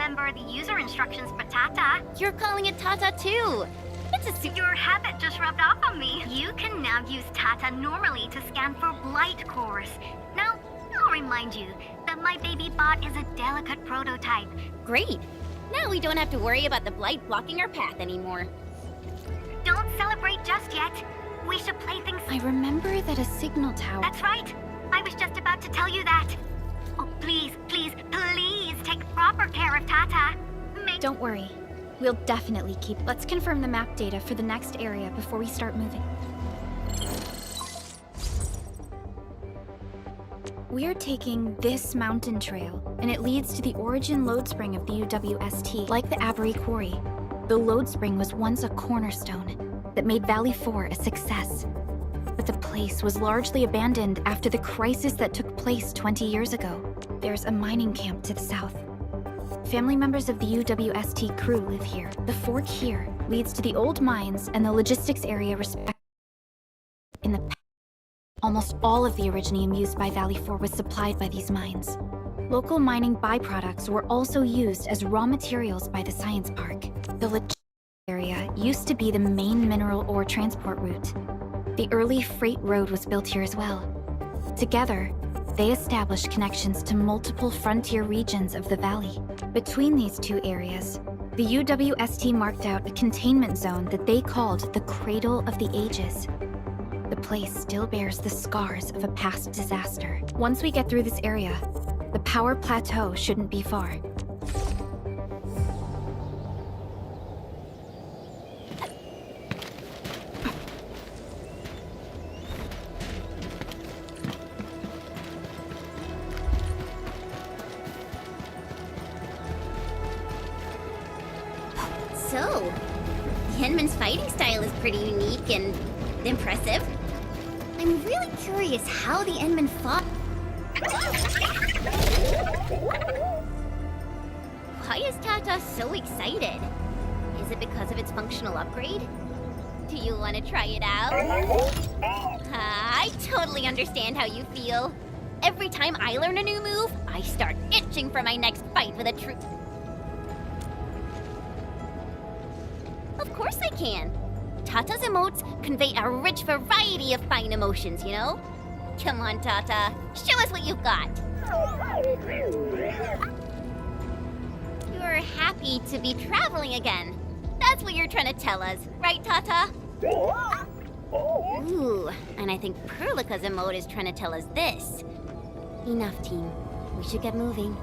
remember the user instructions for Tata. You're calling it Tata too. It's a Your habit just rubbed off on me. You can now use Tata normally to scan for blight cores. Now, I'll remind you that my baby bot is a delicate prototype. Great. Now we don't have to worry about the blight blocking our path anymore. Don't celebrate just yet. We should play things... I remember that a signal tower... That's right. I was just about to tell you that. Oh, please, please, please take proper care of Tata. Don't worry. We'll definitely keep... Let's confirm the map data for the next area before we start moving. We're taking this mountain trail, and it leads to the origin lodespring of the UWST. Like the Avery Quarry, the lodespring was once a cornerstone that made Valley 4 a success. But the place was largely abandoned after the crisis that took place 20 years ago. There's a mining camp to the south. Family members of the UWST crew live here. The fork here leads to the old mines and the logistics area respectively. In the past, almost all of the originium used by Valley 4 was supplied by these mines. Local mining byproducts were also used as raw materials by the science park. The logistics area used to be the main mineral ore transport route. The early freight road was built here as well. Together, they established connections to multiple frontier regions of the valley. Between these two areas, the UWST marked out a containment zone that they called the Cradle of the Ages. The place still bears the scars of a past disaster. Once we get through this area, the power plateau shouldn't be far. So, Henman's fighting style is pretty unique and impressive. I'm really curious how the Enman fought. Why is Tata so excited? Is it because of its functional upgrade? Do you want to try it out? I totally understand how you feel. Every time I learn a new move, I start itching for my next fight with a true... Of course I can. Tata's emotes convey a rich variety of fine emotions, you know? Come on, Tata. Show us what you've got. You're happy to be traveling again. That's what you're trying to tell us, right, Tata? Ooh, and I think Perlica's emote is trying to tell us this. Enough, team. We should get moving.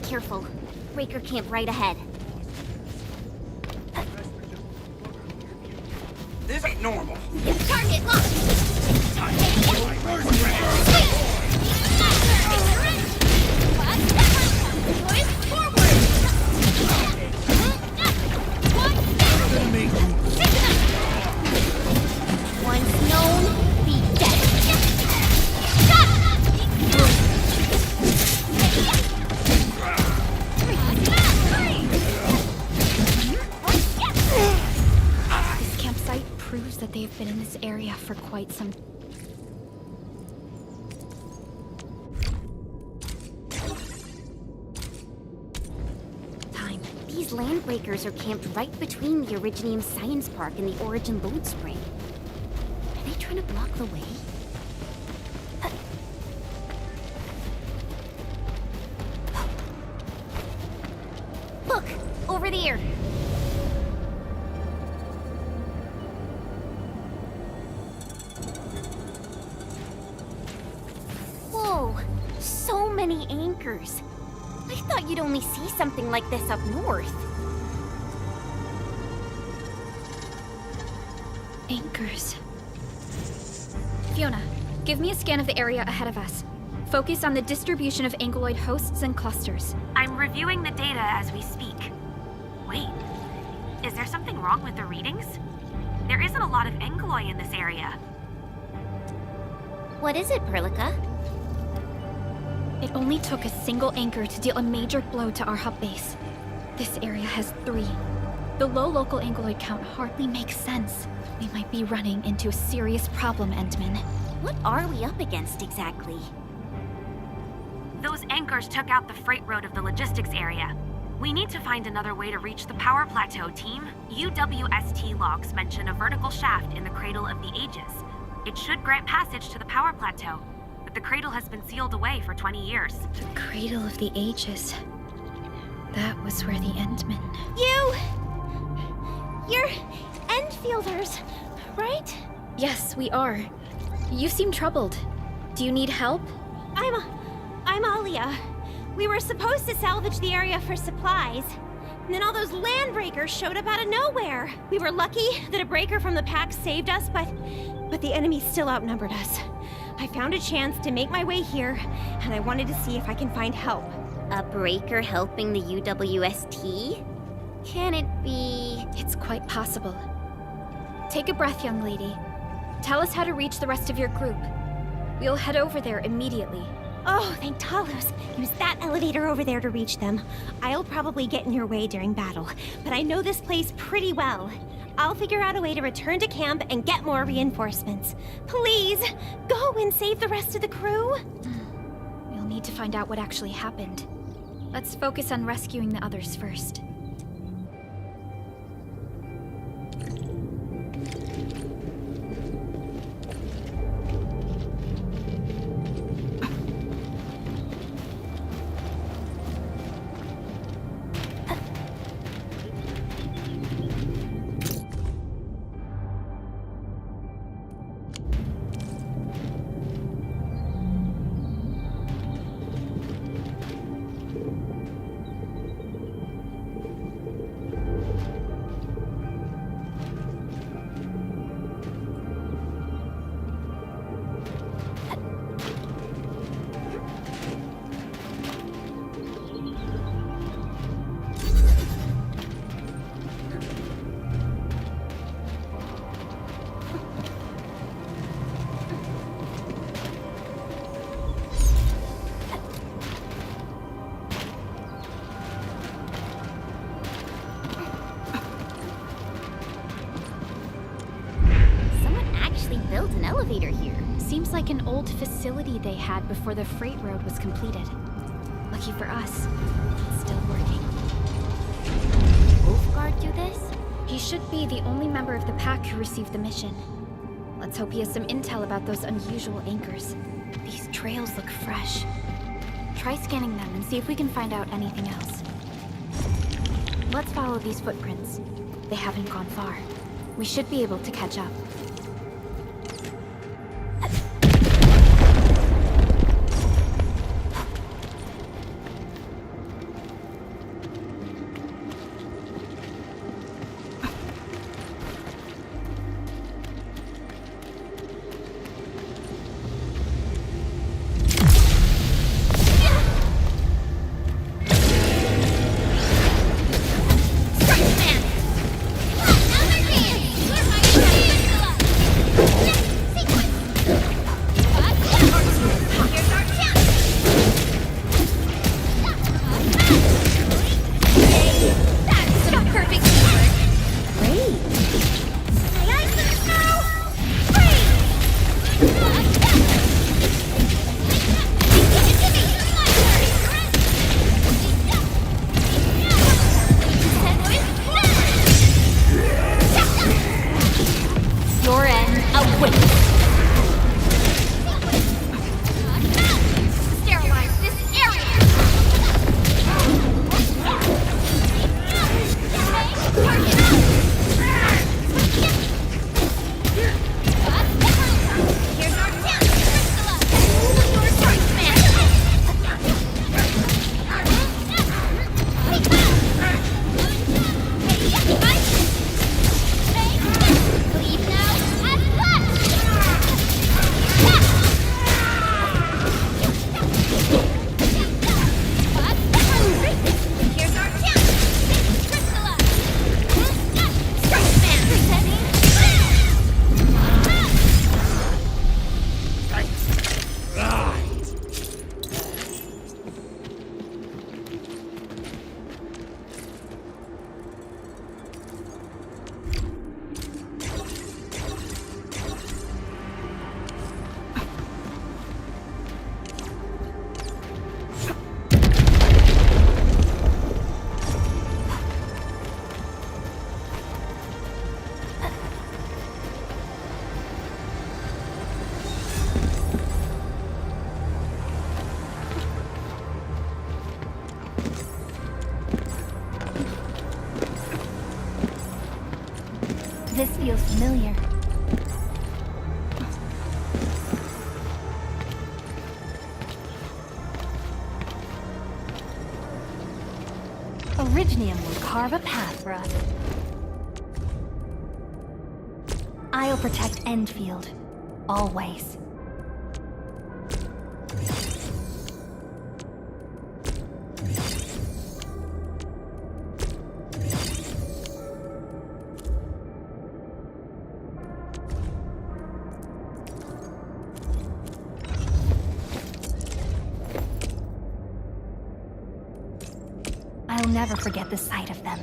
Careful. Breaker camp right ahead. This ain't normal. Target locked! Once known, be dead. This campsite proves that they've been in this area for quite some time. These landbreakers are camped right between the Originium Science Park and the Origin Lodespring. Are they trying to block the way? Look! Over there! Whoa! So many anchors! I thought you'd only see something like this up north. anchors. Fiona, Give me a scan of the area ahead of us. Focus on the distribution of Angloid hosts and clusters. I'm reviewing the data as we speak. Wait, is there something wrong with the readings? There isn't a lot of Angloi in this area. What is it, Perlica? It only took a single anchor to deal a major blow to our hub base. This area has 3. The low local Angloid count hardly makes sense. We might be running into a serious problem, Entman. What are we up against exactly? Those anchors took out the freight road of the logistics area. We need to find another way to reach the power plateau, team. UWST logs mention a vertical shaft in the Cradle of the Ages. It should grant passage to the power plateau, but the cradle has been sealed away for 20 years. The Cradle of the Ages. That was where the Endmen... You're Endfielders, right? Yes, we are. You seem troubled. Do you need help? I'm Alia. We were supposed to salvage the area for supplies. And then all those land breakers showed up out of nowhere. We were lucky that a breaker from the pack saved us, but the enemy still outnumbered us. I found a chance to make my way here, and I wanted to see if I can find help. A breaker helping the UWST? Can it be... It's quite possible. Take a breath, young lady. Tell us how to reach the rest of your group. We'll head over there immediately. Oh, thank Talos. Use that elevator over there to reach them. I'll probably get in your way during battle, but I know this place pretty well. I'll figure out a way to return to camp and get more reinforcements. Please, go and save the rest of the crew. We'll need to find out what actually happened. Let's focus on rescuing the others first. Built an elevator here. Seems like an old facility they had before the freight road was completed. Lucky for us, it's still working. Wolfguard do this? He should be the only member of the pack who received the mission. Let's hope he has some intel about those unusual anchors. These trails look fresh. Try scanning them and see if we can find out anything else. Let's follow these footprints. They haven't gone far. We should be able to catch up. familiar. Originium will carve a path for us. I'll protect Endfield. Always. I'll never forget the sight of them.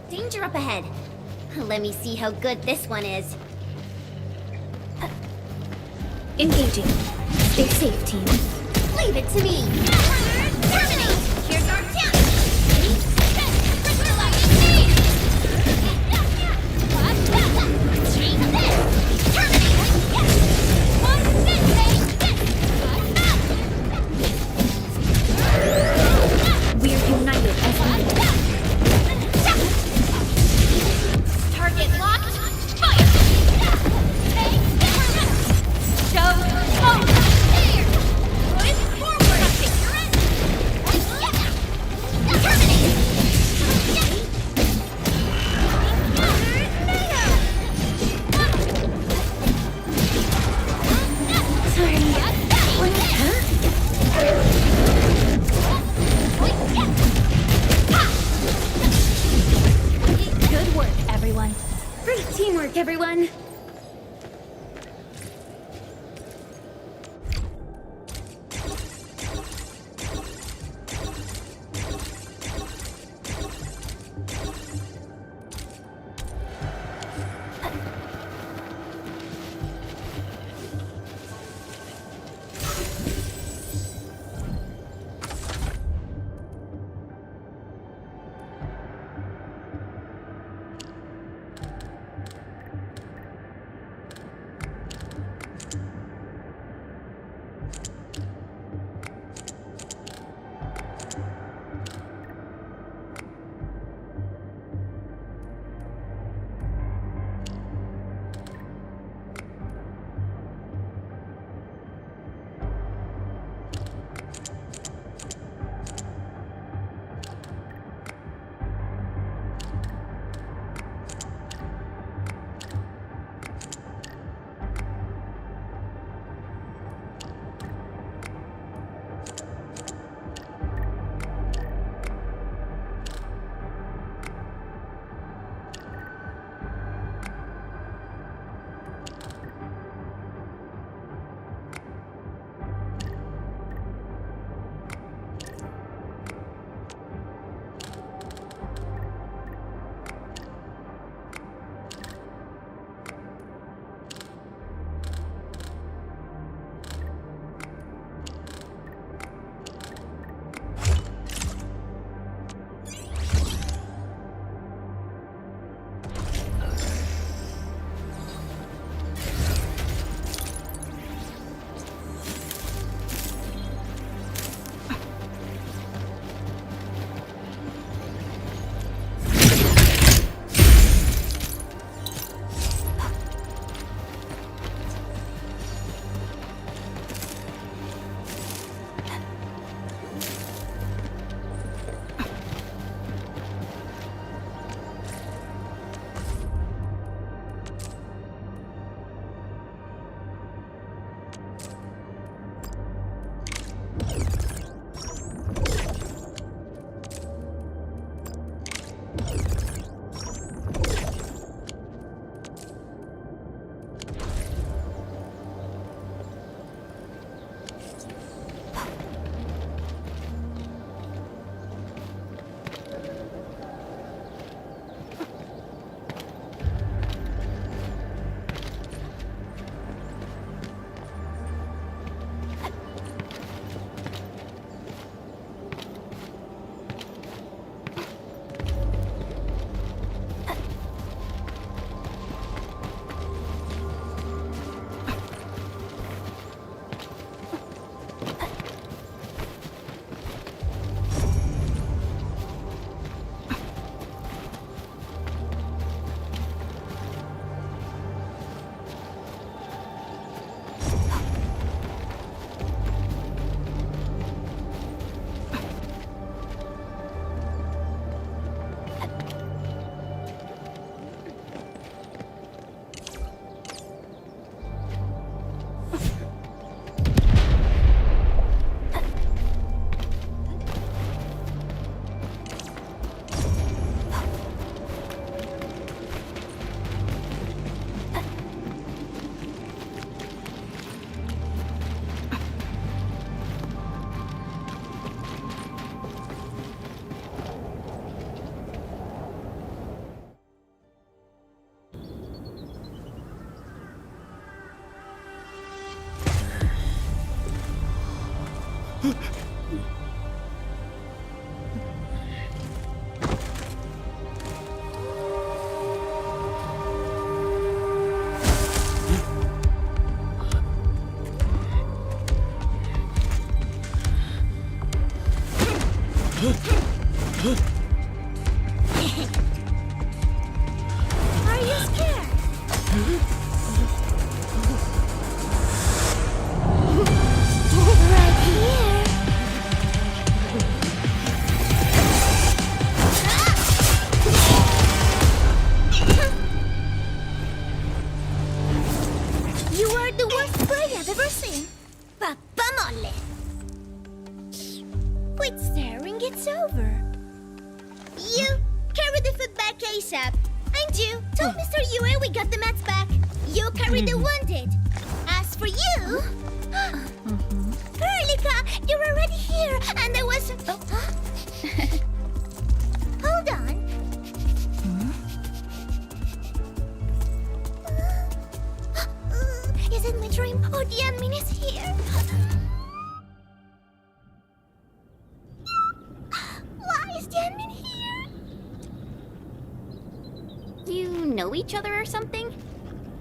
Danger up ahead. Let me see how good this one is. Engaging. Stay safe, team. Leave it to me. Terminate. Here's our chance. We're united as one. Target locked. Fire. Show. Smoke. Push forward. Terminate. Good work, everyone. Great teamwork, everyone. Are you scared? Right here. You are the worst boy I've ever seen. Papa Molle. Quit staring, it's over. You, carry the food back ASAP. And you, tell Mr. Yue we got the mats back. You carry the wounded. As for you... Curlica, you're already here, and there was... Hold on. Is it my dream, or the admin is here? Why is the admin here? You know each other or something?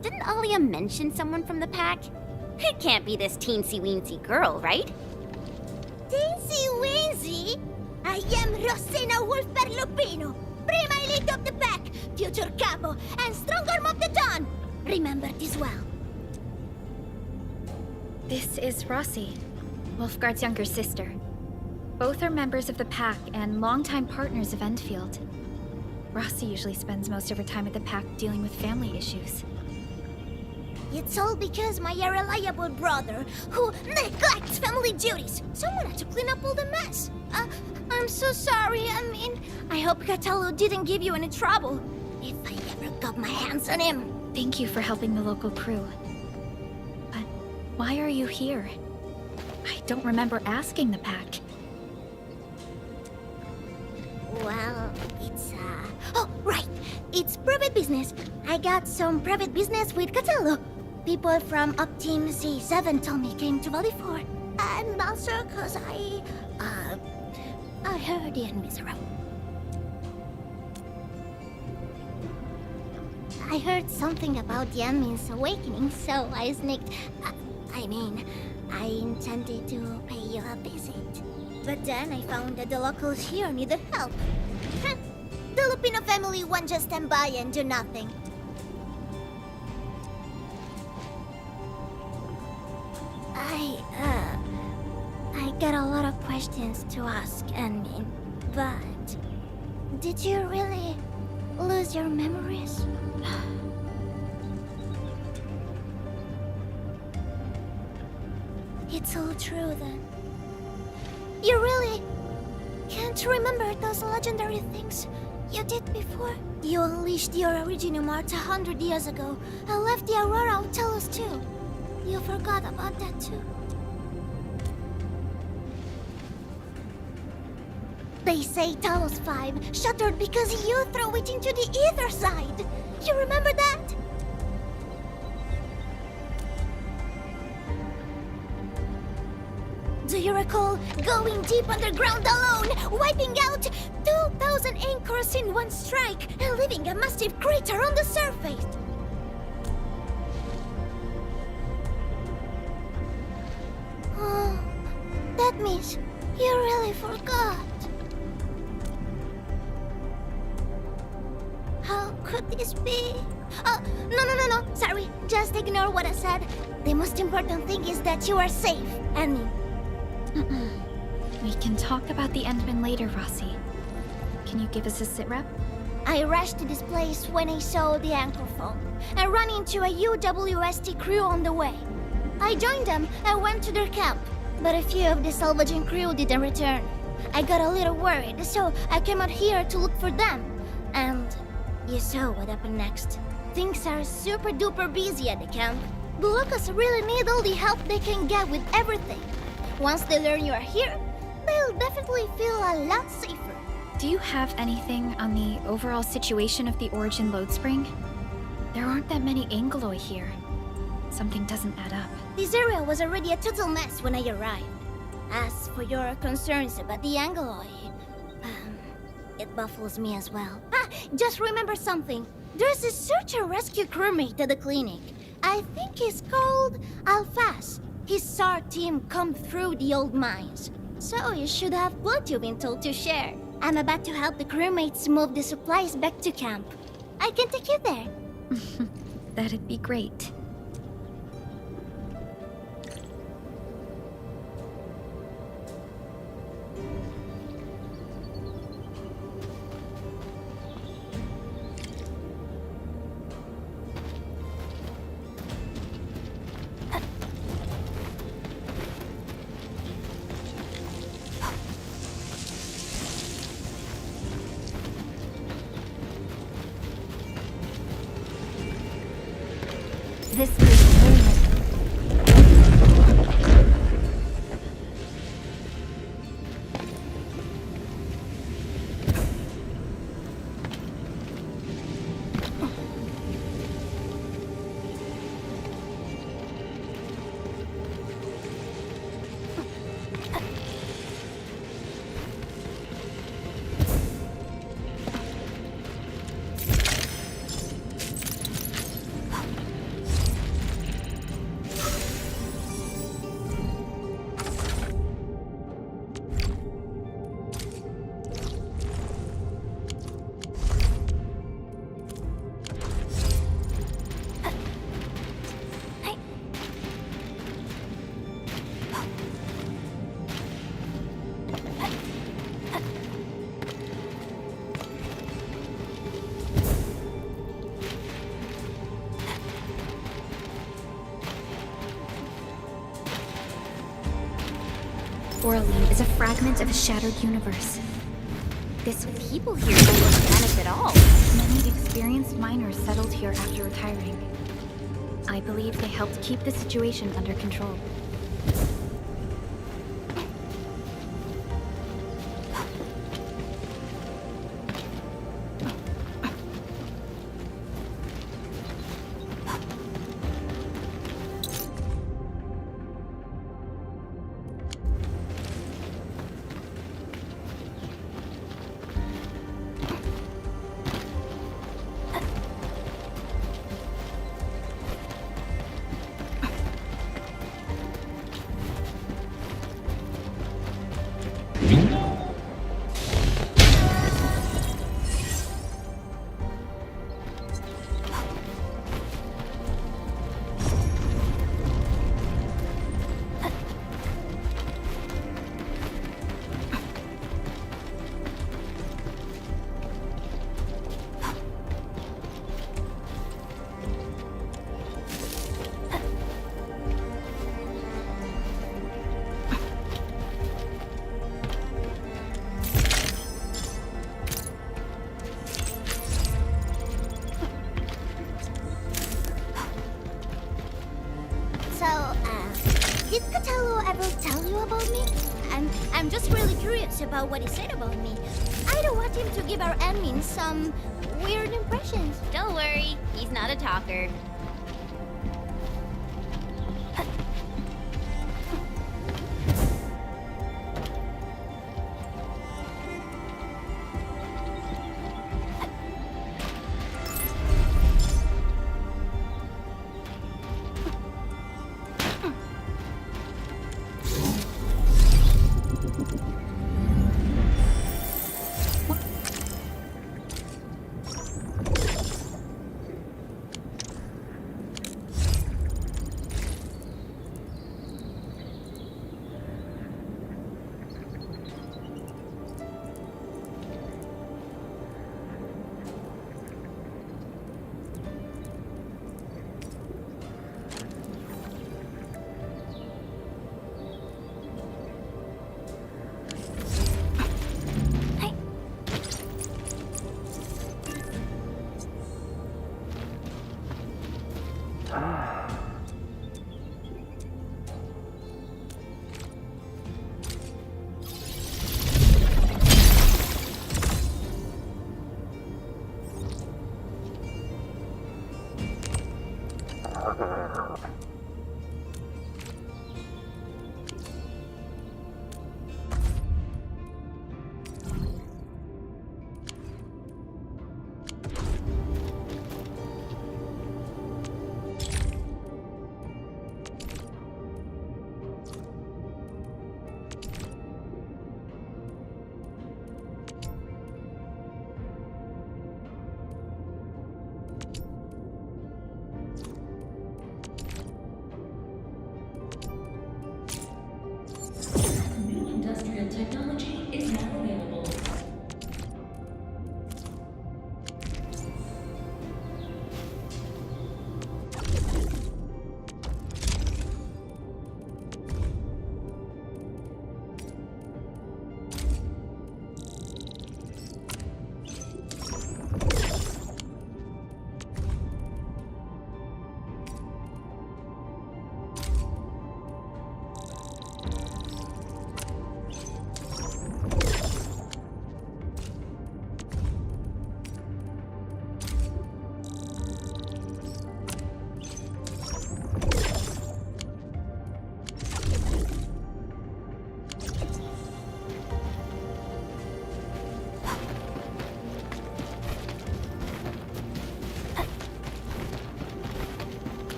Didn't Alia mention someone from the pack? It can't be this teensy-weensy girl, right? Teensy-weensy? I am Rosina Wolfberg-Lupino, prima elite of the pack, future capo, and strong arm of the dawn. Remember this well. This is Rossi, Wolfgard's younger sister. Both are members of the pack and longtime partners of Endfield. Rossi usually spends most of her time at the pack dealing with family issues. It's all because my irreliable brother, who neglects family duties. Someone had to clean up all the mess. I'm so sorry. I hope Catalu didn't give you any trouble. If I ever got my hands on him. Thank you for helping the local crew. But why are you here? I don't remember asking the pack. Well, it's, Oh, right. It's private business. I got some private business with Catalu. People from Up Team C7 told me came to Valley 4. I'm not sure cause I heard the enemies around. I heard something about the enemy's awakening, so I sneaked. I intended to pay you a visit. But then I found that the locals here needed help. The Lupino family won't just stand by and do nothing. I got a lot of questions to ask, Anmin, but did you really lose your memories? It's all true then. You really can't remember those legendary things you did before? You unleashed your Originum Art 100 years ago and left the Aurora of Telos too. You forgot about that too. They say Talos 5 shattered because you threw it into the ether side. You remember that? Do you recall going deep underground alone, wiping out 2,000 anchors in one strike, and leaving a massive crater on the surface? Oh, that means you really forgot. How could this be? Oh, no. Sorry, just ignore what I said. The most important thing is that you are safe, Annie. We can talk about the Endman later, Rossi. Can you give us a sitrep? I rushed to this place when I saw the anchor fall and ran into a UWST crew on the way. I joined them and went to their camp, but a few of the salvaging crew didn't return. I got a little worried, so I came out here to look for them. And you saw what happened next. Things are super duper busy at the camp. The locals really need all the help they can get with everything. Once they learn you are here, they'll definitely feel a lot safer. Do you have anything on the overall situation of the Origin Lodespring? There aren't that many Anglo here. Something doesn't add up. This area was already a total mess when I arrived. As for your concerns about the Anglo, it baffles me as well. Just remember something. There's a search and rescue crewmate at the clinic. I think he's called Alfass. He saw our team come through the old mines. So you should have what you've been told to share. I'm about to help the crewmates move the supplies back to camp. I can take you there. That'd be great. This is Royle. Orlean is a fragment of a shattered universe. This People here don't look panicked at all. many experienced miners settled here after retiring. I believe they helped keep the situation under control. Did Catello ever tell you about me? I'm just really curious about what he said about me. I don't want him to give our admin some weird impressions. Don't worry, he's not a talker.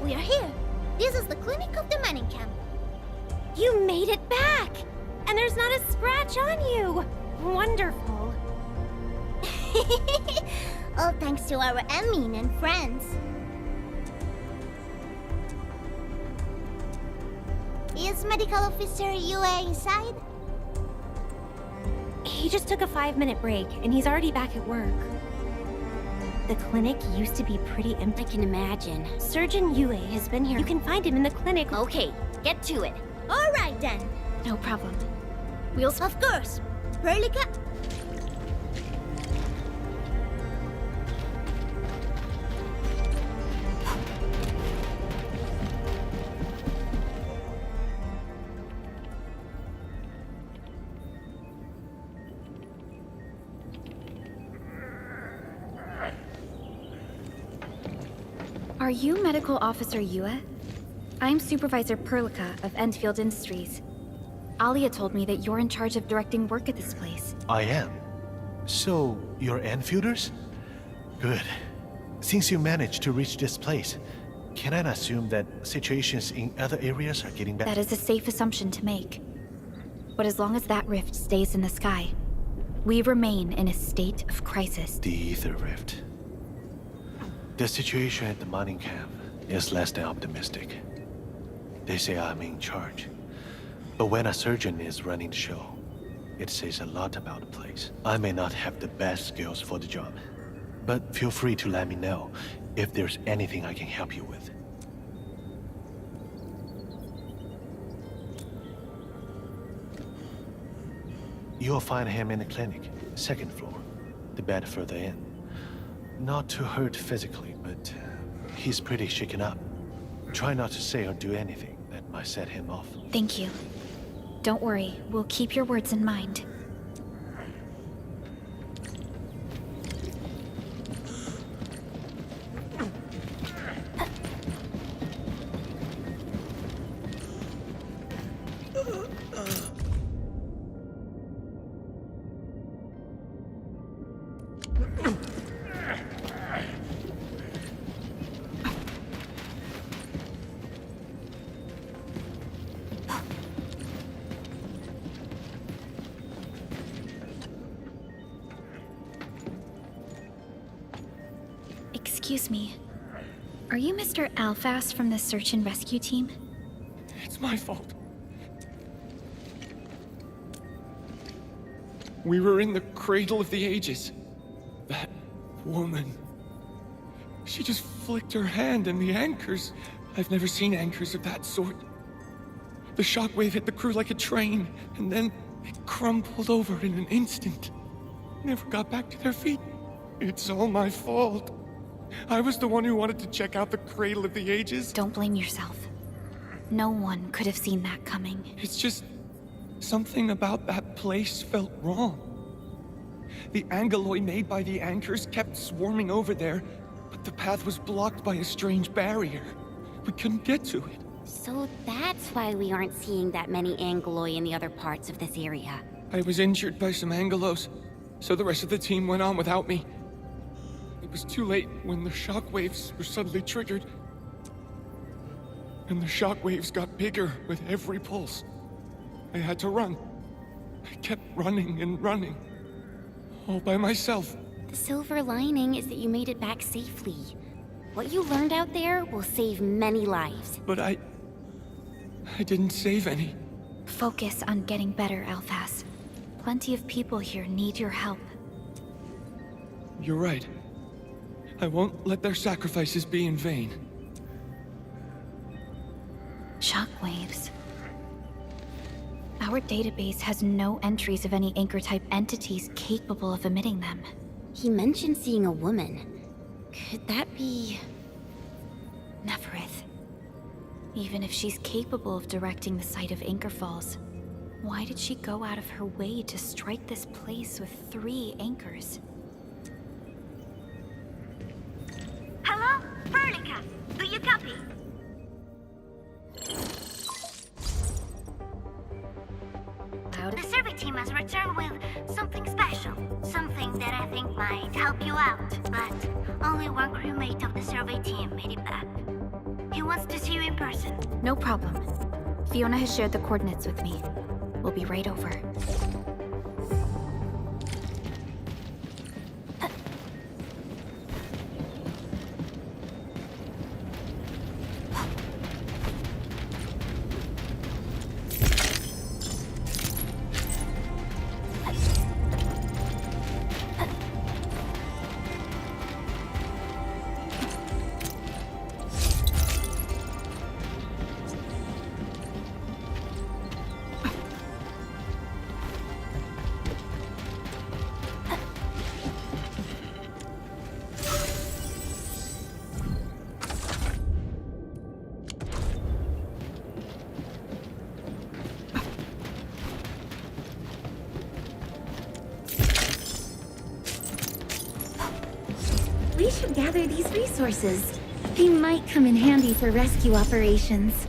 We are here. This is the clinic of the mining camp. You made it back! And there's not a scratch on you! Wonderful. All thanks to our admin and friends. Is Medical Officer UA inside? He just took a 5-minute break, and he's already back at work. The clinic used to be pretty empty. I can imagine. Surgeon Yue has been here. You can find him in the clinic. Okay, get to it. All right then. No problem. Of course. Perlica. Are you Medical Officer Yue? I'm Supervisor Perlica of Endfield Industries. Alia told me that you're in charge of directing work at this place. I am. So, you're Enfielders? Good. Since you managed to reach this place, can I assume that situations in other areas are getting better? That is a safe assumption to make. But as long as that rift stays in the sky, we remain in a state of crisis. The Ether Rift. The situation at the mining camp is less than optimistic. They say I'm in charge. But when a surgeon is running the show, it says a lot about the place. I may not have the best skills for the job, but feel free to let me know if there's anything I can help you with. You'll find him in the clinic, second floor, the bed further in. Not too hurt physically, but he's pretty shaken up. Try not to say or do anything that might set him off. Thank you. Don't worry, we'll keep your words in mind. Excuse me. Are you Mr. Alfass from the search and rescue team? It's my fault. We were in the cradle of the ages. That woman. She just flicked her hand and the anchors. I've never seen anchors of that sort. The shockwave hit the crew like a train, and then they crumpled over in an instant. Never got back to their feet. It's all my fault. I was the one who wanted to check out the cradle of the ages. Don't blame yourself. No one could have seen that coming. It's just something about that place felt wrong. The angeloi made by the anchors kept swarming over there, but the path was blocked by a strange barrier. We couldn't get to it. So that's why we aren't seeing that many Angloi in the other parts of this area. I was injured by some Anglos, so the rest of the team went on without me. It was too late when the shockwaves were suddenly triggered. And the shockwaves got bigger with every pulse. I had to run. I kept running and running. All by myself. The silver lining is that you made it back safely. What you learned out there will save many lives. But I didn't save any. Focus on getting better, Alfass. Plenty of people here need your help. You're right. I won't let their sacrifices be in vain. Shockwaves. Our database has no entries of any anchor-type entities capable of emitting them. He mentioned seeing a woman. Could that be... Neferith. Even if she's capable of directing the site of anchor falls, why did she go out of her way to strike this place with 3 anchors? Hello? Perlica, do you copy? The survey team has returned with something special. Something that I think might help you out. But only one crewmate of the survey team made it back. He wants to see you in person. No problem. Fiona has shared the coordinates with me. We'll be right over. We should gather these resources. They might come in handy for rescue operations.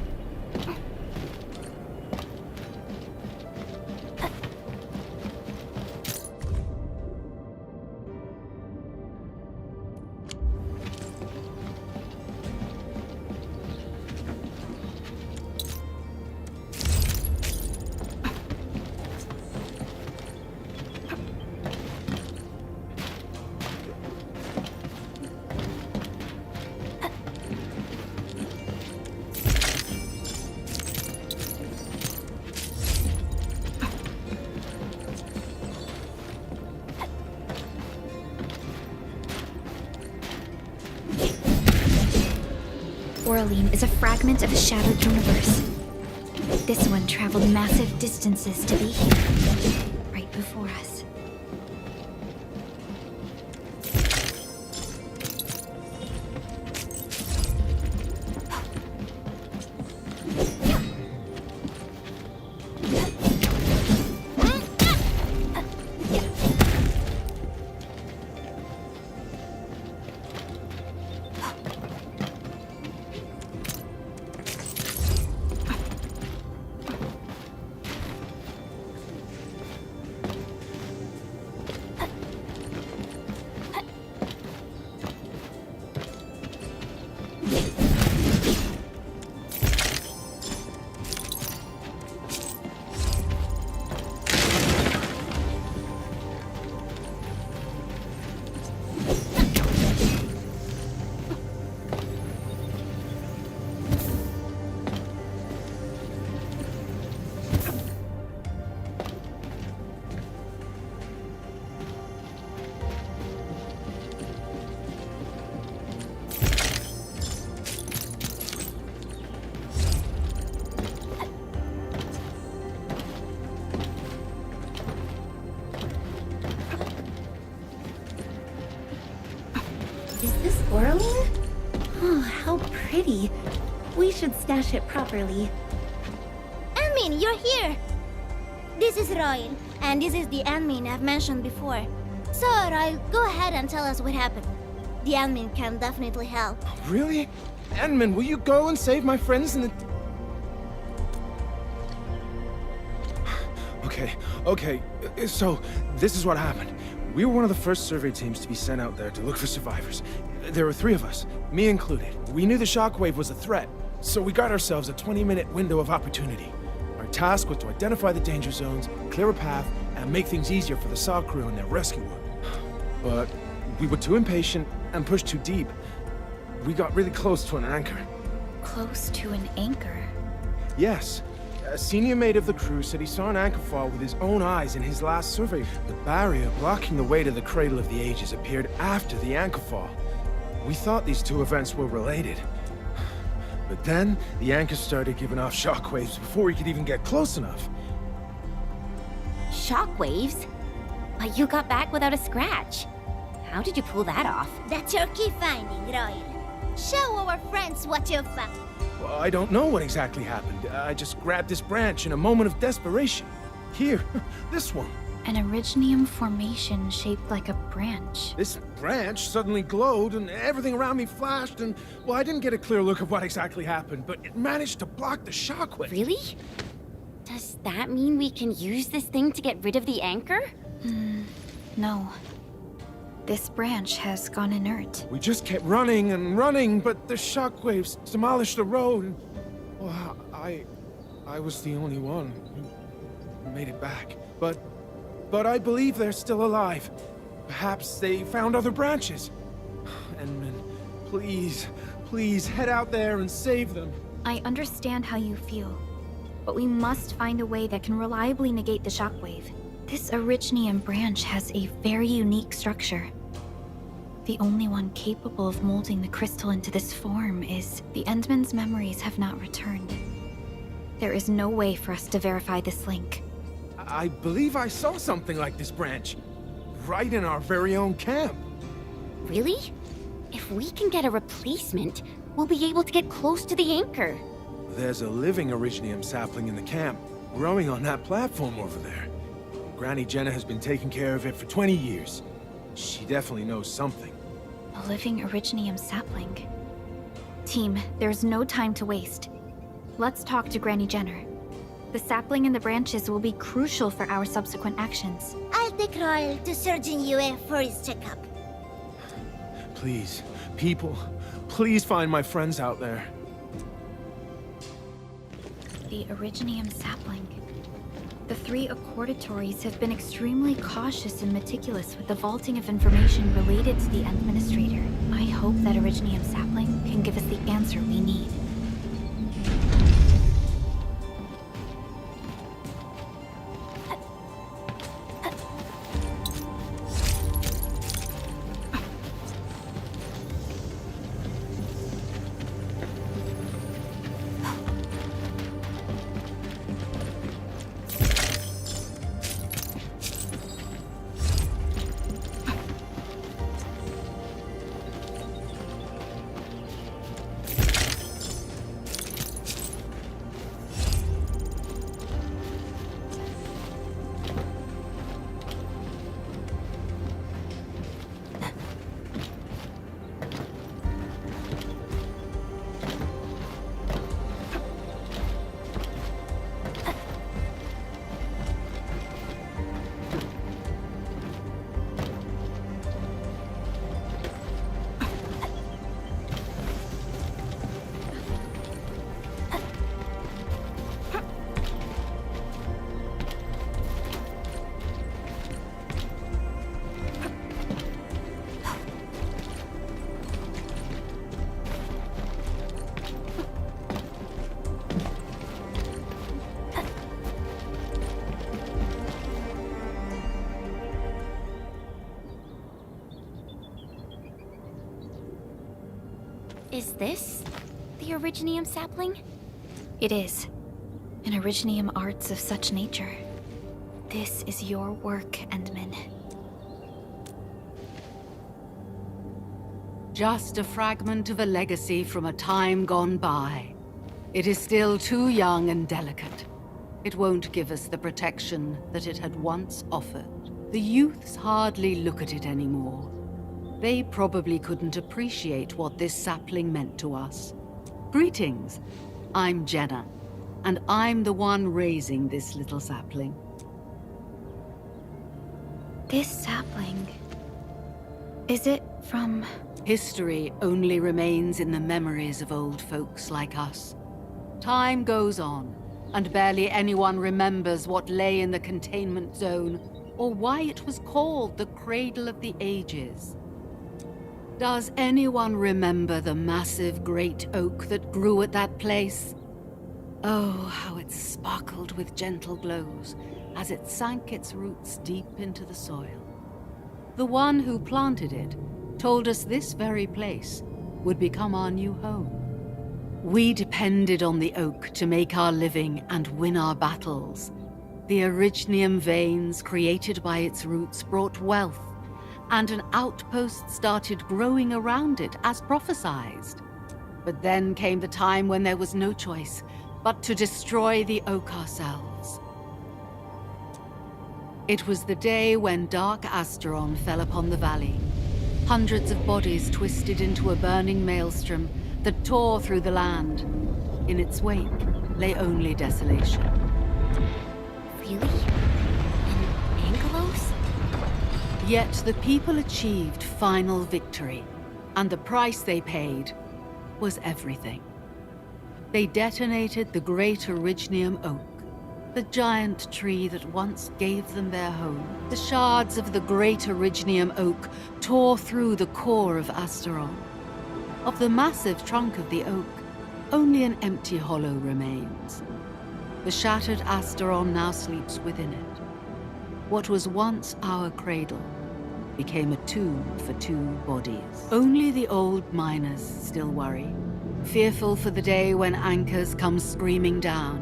Oraline is a fragment of a shattered universe. This one traveled massive distances to be here, right before us. Is this Oraline? Oh, how pretty. We should stash it properly. Anmin, you're here! This is Royle, and this is the Anmin I've mentioned before. So, Royle, go ahead and tell us what happened. The Anmin can definitely help. Really? Anmin, will you go and save my friends in the... Okay, so this is what happened. We were one of the first survey teams to be sent out there to look for survivors. There were 3 of us, me included. We knew the shockwave was a threat, so we got ourselves a 20-minute window of opportunity. Our task was to identify the danger zones, clear a path, and make things easier for the SAW crew and their rescue work. But we were too impatient and pushed too deep. We got really close to an anchor. Close to an anchor? Yes. A senior mate of the crew said he saw an anchor fall with his own eyes in his last survey. The barrier blocking the way to the Cradle of the Ages appeared after the anchor fall. We thought these 2 events were related. But then, the anchor started giving off shockwaves before we could even get close enough. Shockwaves? But you got back without a scratch. How did you pull that off? That's your key finding, Royle. Show our friends what you've found. Well, I don't know what exactly happened. I just grabbed this branch in a moment of desperation. Here, this one. An originium formation shaped like a branch. This branch suddenly glowed and everything around me flashed and, well, I didn't get a clear look of what exactly happened, but it managed to block the shockwave. Really? Does that mean we can use this thing to get rid of the anchor? No. This branch has gone inert. We just kept running and running, but the shockwaves demolished the road. Well, I was the only one who made it back. But I believe they're still alive. Perhaps they found other branches. Endman, please head out there and save them. I understand how you feel, but we must find a way that can reliably negate the shockwave. This Originium branch has a very unique structure. The only one capable of molding the crystal into this form is the Endman's memories have not returned. There is no way for us to verify this link. I believe I saw something like this branch. Right in our very own camp. Really? If we can get a replacement, we'll be able to get close to the anchor. There's a living Originium sapling in the camp, growing on that platform over there. Granny Jenna has been taking care of it for 20 years. She definitely knows something. A living Originium sapling. Team, there's no time to waste. Let's talk to Granny Jenner. The sapling and the branches will be crucial for our subsequent actions. I'll take Royle to Surgeon Yue for his checkup. Please, people, please find my friends out there. The Originium sapling. The 3 accordatories have been extremely cautious and meticulous with the vaulting of information related to the Administrator. I hope that Originium sapling can give us the answer we need. Is this the Originium sapling? It is. An Originium arts of such nature. This is your work, Endman. Just a fragment of a legacy from a time gone by. It is still too young and delicate. It won't give us the protection that it had once offered. The youths hardly look at it anymore. They probably couldn't appreciate what this sapling meant to us. Greetings. I'm Jenna, and I'm the one raising this little sapling. This sapling... is it from... History only remains in the memories of old folks like us. Time goes on, and barely anyone remembers what lay in the containment zone, or why it was called the Cradle of the Ages. Does anyone remember the massive great oak that grew at that place? Oh, how it sparkled with gentle glows as it sank its roots deep into the soil. The one who planted it told us this very place would become our new home. We depended on the oak to make our living and win our battles. The Originium veins created by its roots brought wealth, and an outpost started growing around it as prophesied. But then came the time when there was no choice but to destroy the oak ourselves. It was the day when dark Asteron fell upon the valley. Hundreds of bodies twisted into a burning maelstrom that tore through the land. In its wake lay only desolation. Really? In Anglos? Yet the people achieved final victory, and the price they paid was everything. They detonated the great Originium oak, the giant tree that once gave them their home. The shards of the great Originium oak tore through the core of Asteron. Of the massive trunk of the oak, only an empty hollow remains. The shattered Asteron now sleeps within it. What was once our cradle became a tomb for 2 bodies. Only the old miners still worry, fearful for the day when anchors come screaming down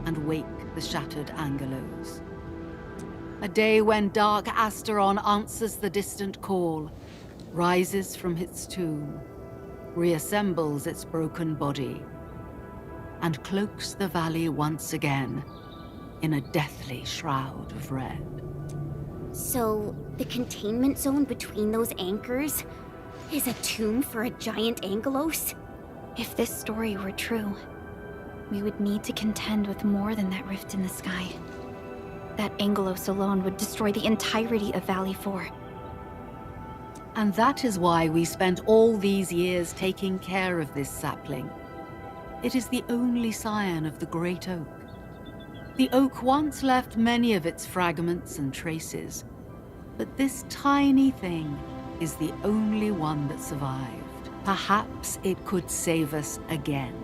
and wake the shattered Anglos. A day when dark Asteron answers the distant call, rises from its tomb, reassembles its broken body, and cloaks the valley once again in a deathly shroud of red. So, the containment zone between those anchors is a tomb for a giant Angelos? If this story were true, we would need to contend with more than that rift in the sky. That Angelos alone would destroy the entirety of Valley 4. And that is why we spent all these years taking care of this sapling. It is the only scion of the great oak. The oak once left many of its fragments and traces, but this tiny thing is the only one that survived. Perhaps it could save us again.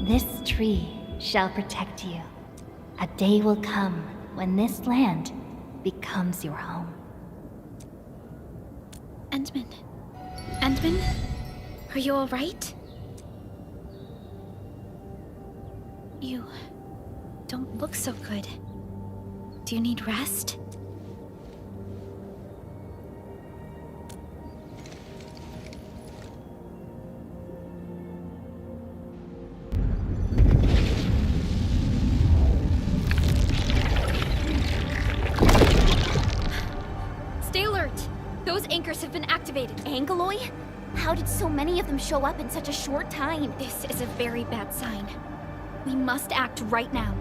This tree shall protect you. A day will come when this land becomes your home. Endman? Endman? Are you all right? You don't look so good. Do you need rest? Stay alert! Those anchors have been activated. Angloy? How did so many of them show up in such a short time? This is a very bad sign. We must act right now.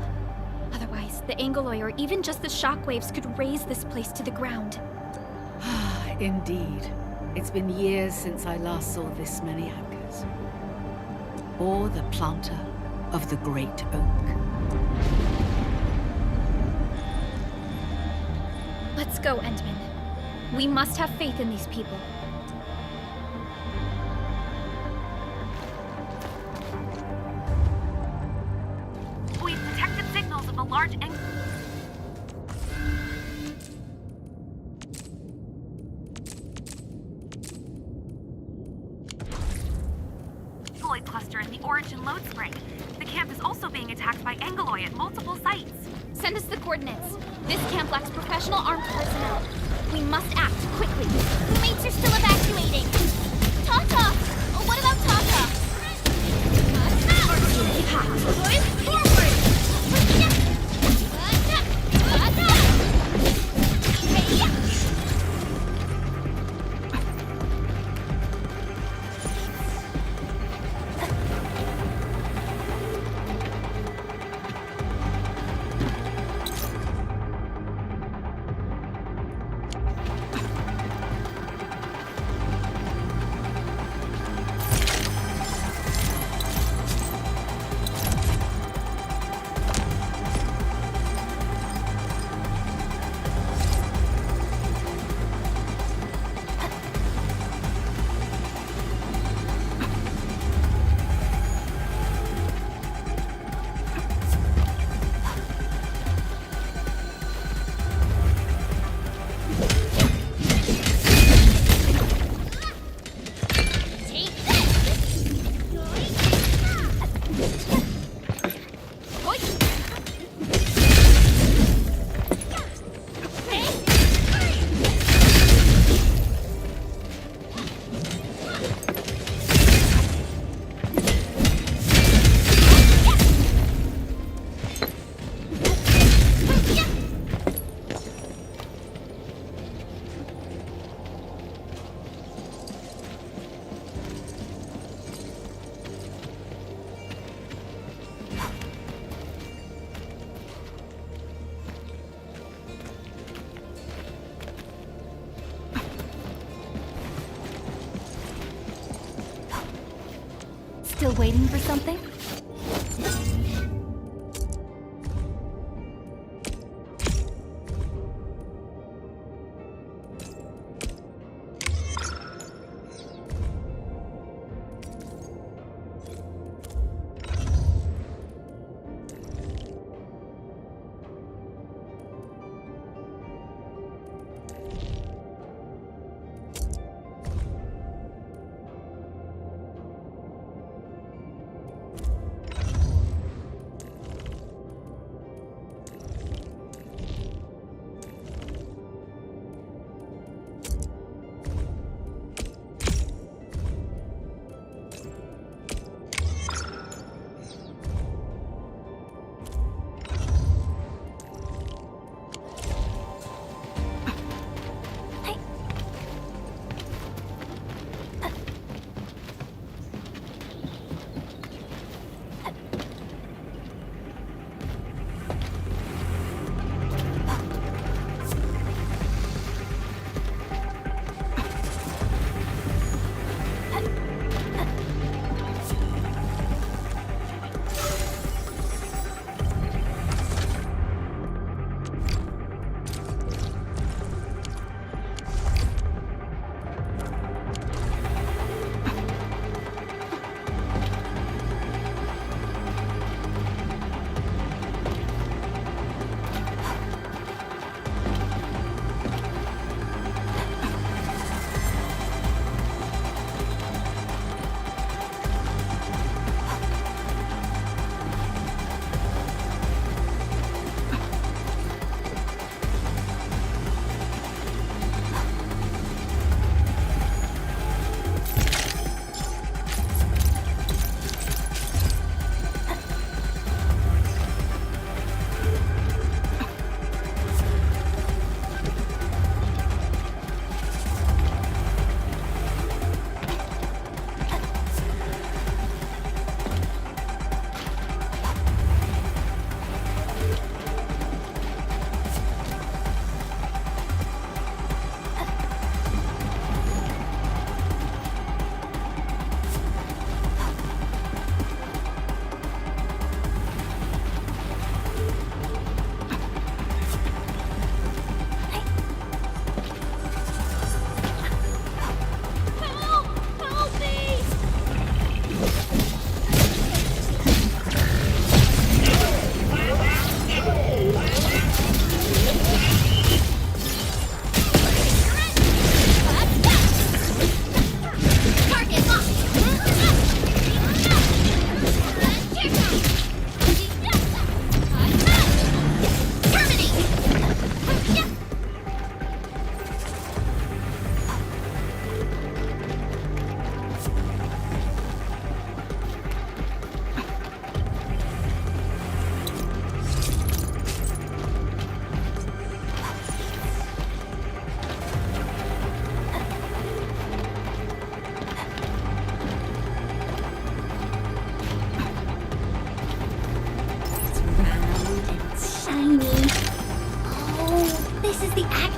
Otherwise, the Angloy or even just the shockwaves could raze this place to the ground. Indeed. It's been years since I last saw this many anchors. Or the planter of the great oak. Let's go, Endman. We must have faith in these people. We've detected signals of a large Angloid cluster in the Origin Lodespring. The camp is also being attacked by Angloid at multiple sites. Send us the coordinates. This camp lacks professional armed personnel. We must act quickly. The mates are still evacuating. Tata! Oh, what about Tata? Forward! waiting for something?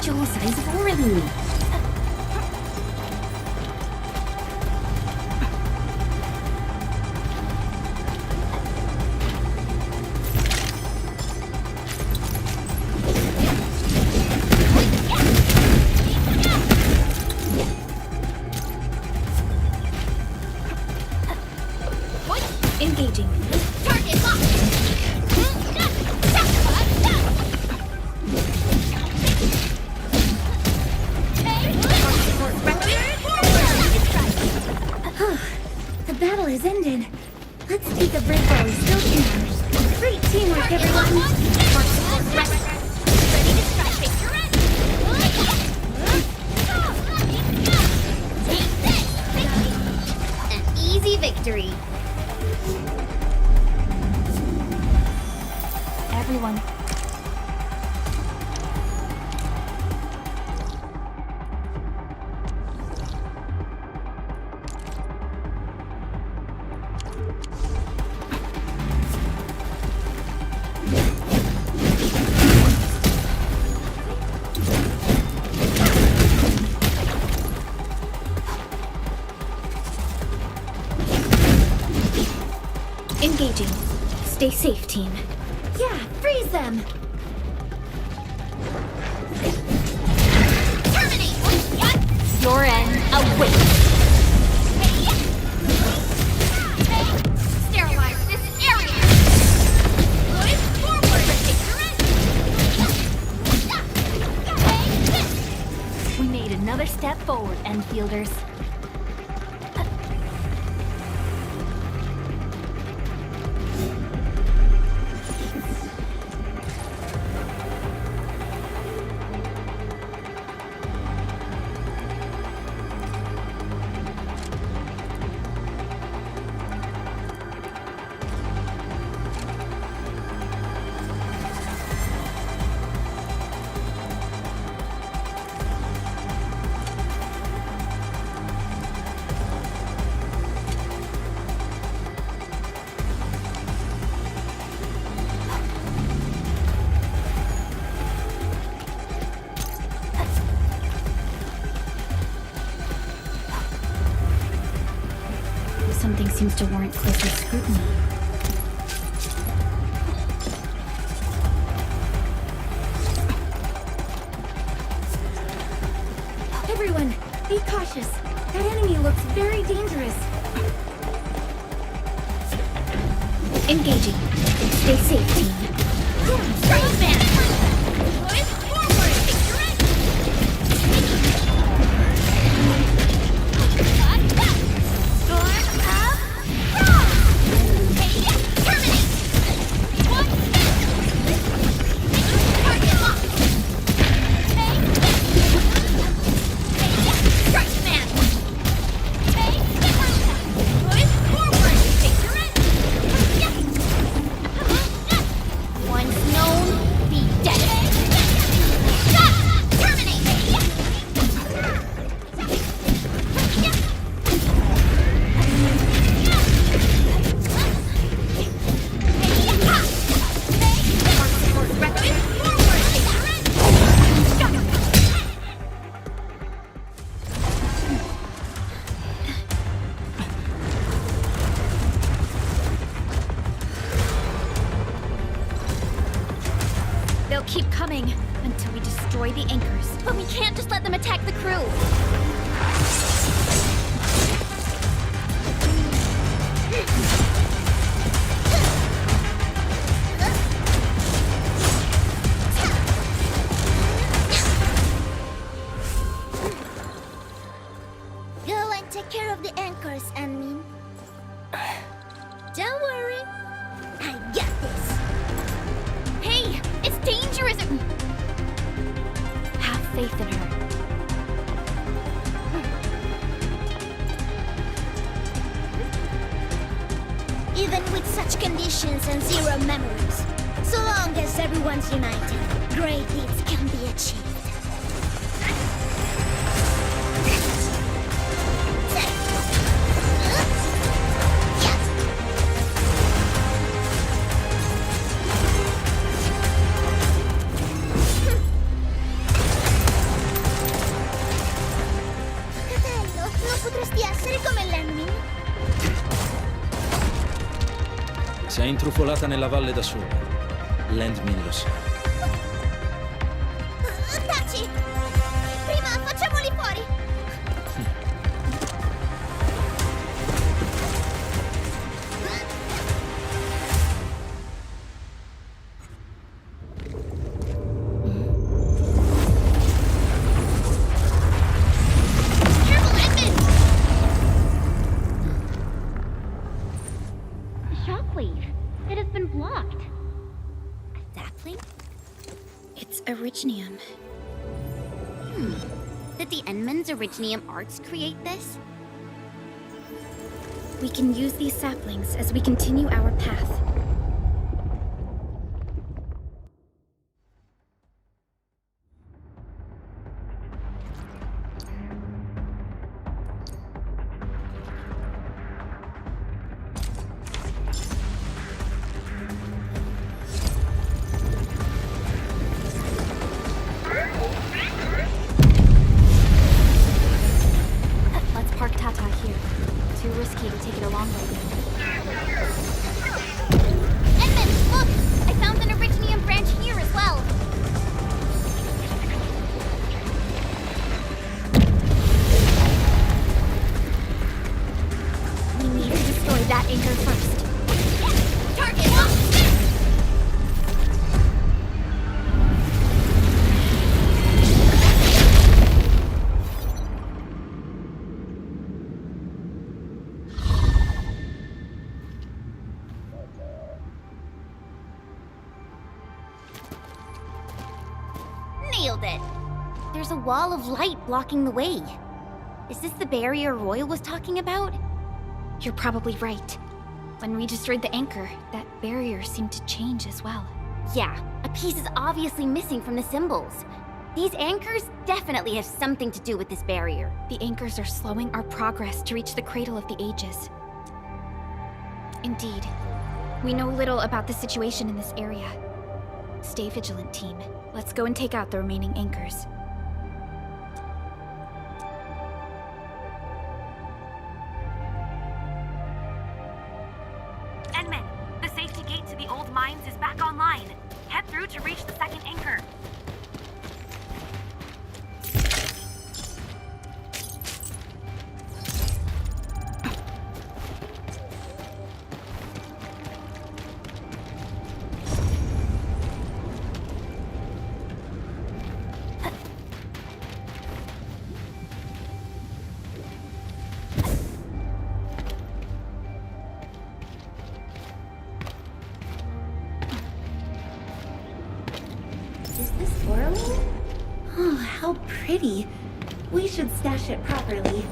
actual size of Orly. Engaging. Target locked! The battle has ended. Let's take a break while we still can. Great teamwork, everyone. Ready to strike. Take your end. Take this. An easy victory. Everyone. Stay safe, team. Yeah, freeze them! Terminate! What? Your end awaits. Sterilize this area! Push forward! We made another step forward, Enfielders. Something seems to warrant closer scrutiny. Everyone, be cautious. That enemy looks very dangerous. Engaging. Stay safe, team. Freeze them! Push forward! They'll keep coming until we destroy the anchors. But we can't just let them attack the crew. Go and take care of the anchors, Anmin. Don't worry. I got this. Hey, it's dangerous! Have faith in her. Even with such conditions and zero memories, so long as everyone's united, great deeds can be achieved. Fratello, non potresti essere come l'Enemy? Si è intrufolata nella valle da sola. Landmin lo sa. Taci! Prima facciamoli fuori! Careful, Edmund! The shockwave. It has been blocked. A sapling? It's Originium. Did the Enman's Originium arts create this? We can use these saplings as we continue our path. Let's park Tata here. Too risky to take it along right now. nailed it. There's a wall of light blocking the way. Is this the barrier Royle was talking about? You're probably right. When we destroyed the anchor, that barrier seemed to change as well. Yeah, a piece is obviously missing from the symbols. These anchors definitely have something to do with this barrier. The anchors are slowing our progress to reach the cradle of the ages. Indeed. We know little about the situation in this area. Stay vigilant, team. Let's go and take out the remaining anchors. Edmund, the safety gate to the old mines is back online. Head through to reach the second anchor. Is this whirling? Oh, how pretty. We should stash it properly.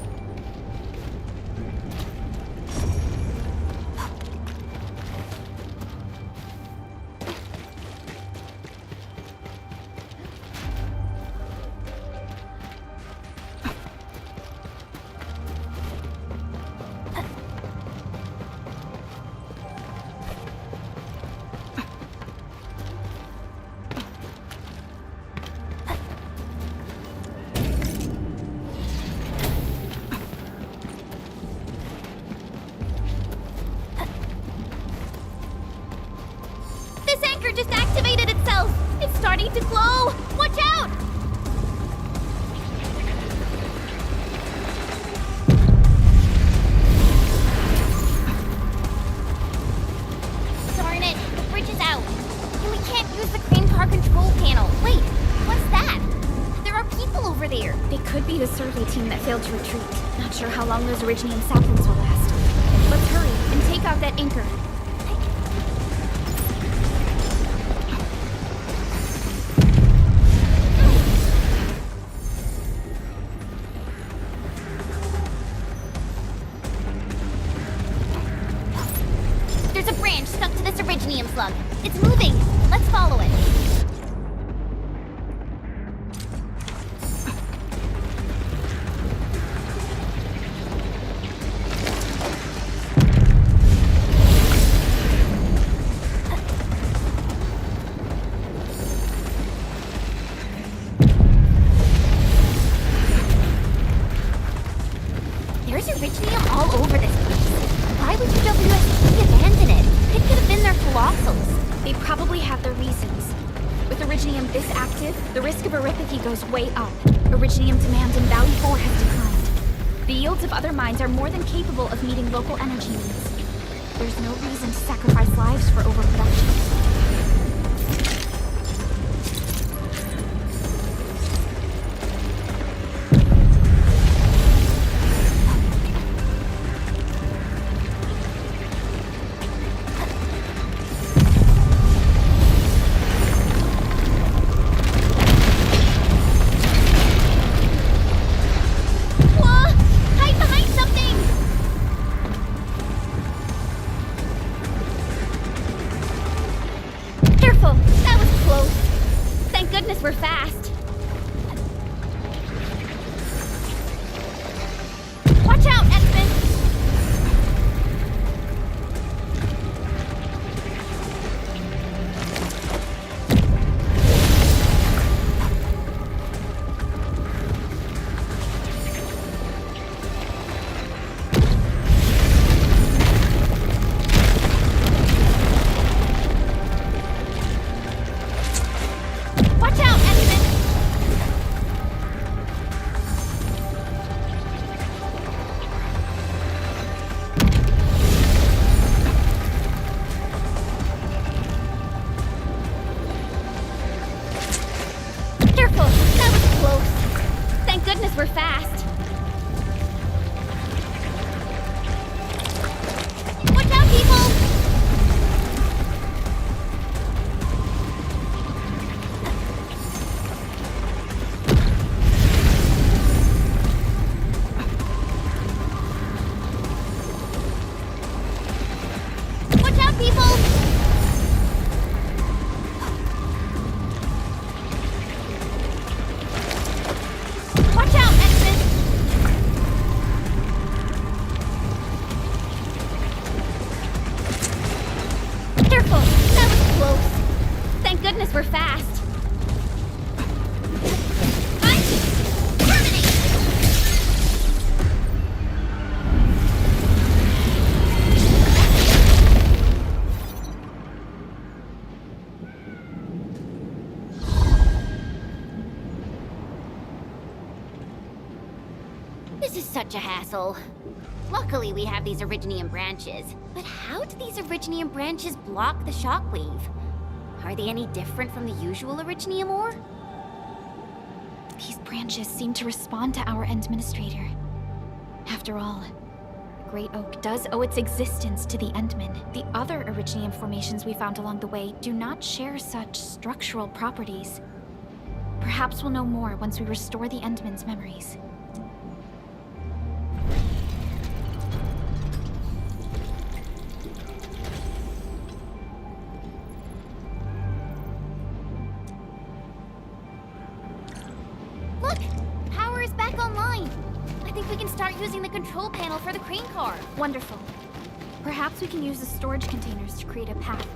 This anchor just activated itself! It's starting to glow! Watch out! Darn it, the bridge is out. And we can't use the crane car control panel. Wait, what's that? There are people over there. They could be the survey team that failed to retreat. Not sure how long those originium saplings will last. Let's hurry and take out that anchor. There's a branch stuck to this originium slug. It's moving. Let's follow it. There's originium all over this place. Why would UWST abandon it? It could have been their colossals. They probably have their reasons. With Originium this active, the risk of eripathy goes way up. Originium demand in Valley 4 has declined. The yields of other mines are more than capable of meeting local energy needs. There's no reason to sacrifice lives for overproduction. We're fast. Watch out, X-Men! Watch out, X-Men! goodness we're fast. This is such a hassle. Luckily, we have these Originium branches. But how do these Originium branches block the shockwave? Are they any different from the usual Originium ore? These branches seem to respond to our Endministrator. After all, the Great Oak does owe its existence to the Endmen. The other Originium formations we found along the way do not share such structural properties. Perhaps we'll know more once we restore the Endmen's memories. Look! Power is back online! I think we can start using the control panel for the crane car. Wonderful. Perhaps we can use the storage containers to create a path.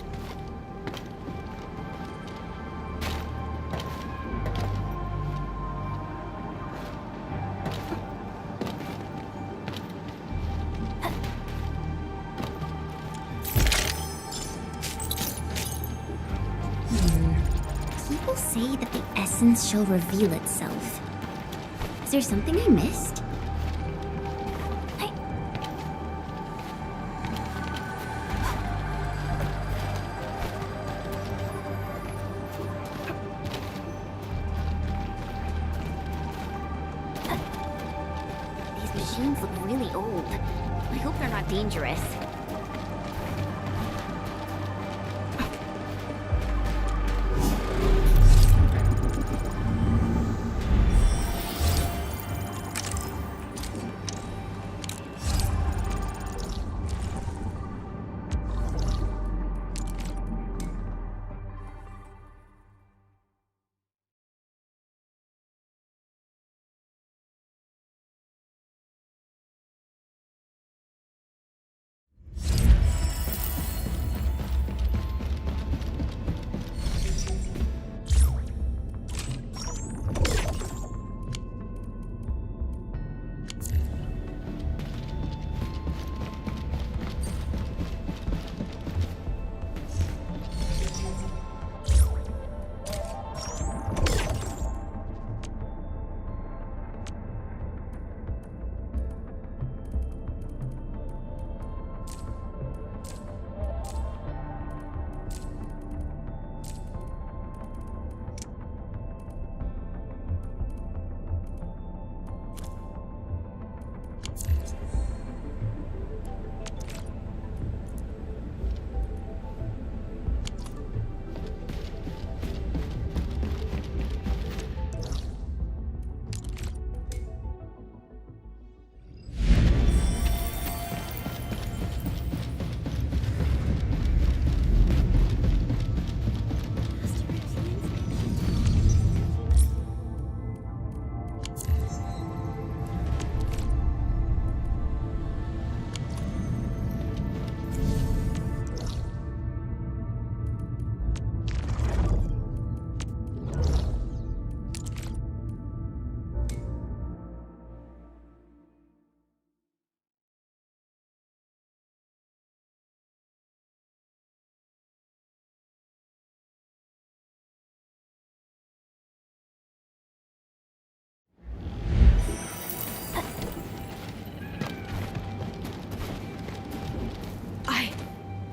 People say that the essence shall reveal itself. Is there something I missed? These machines look really old. I hope they're not dangerous.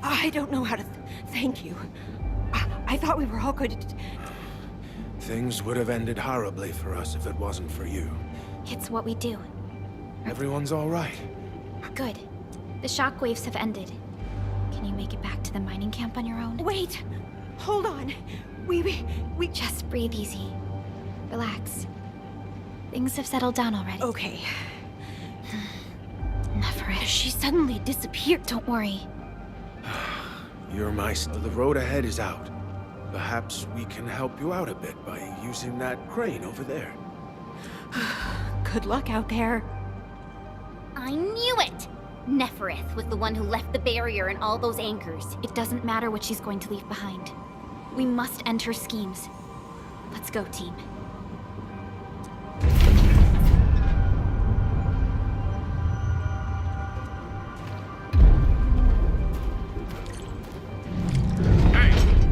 I don't know how to thank you. I thought we were all going to... Things would have ended horribly for us if it wasn't for you. It's what we do. Everyone's all right. Good. The shockwaves have ended. Can you make it back to the mining camp on your own? Wait! Hold on. We Just breathe easy. Relax. Things have settled down already. Okay. Never. She suddenly disappeared. Don't worry. You're my... The road ahead is out. Perhaps we can help you out a bit by using that crane over there. Good luck out there. I knew it! Neferith was the one who left the barrier and all those anchors. It doesn't matter what she's going to leave behind. We must end her schemes. Let's go, team.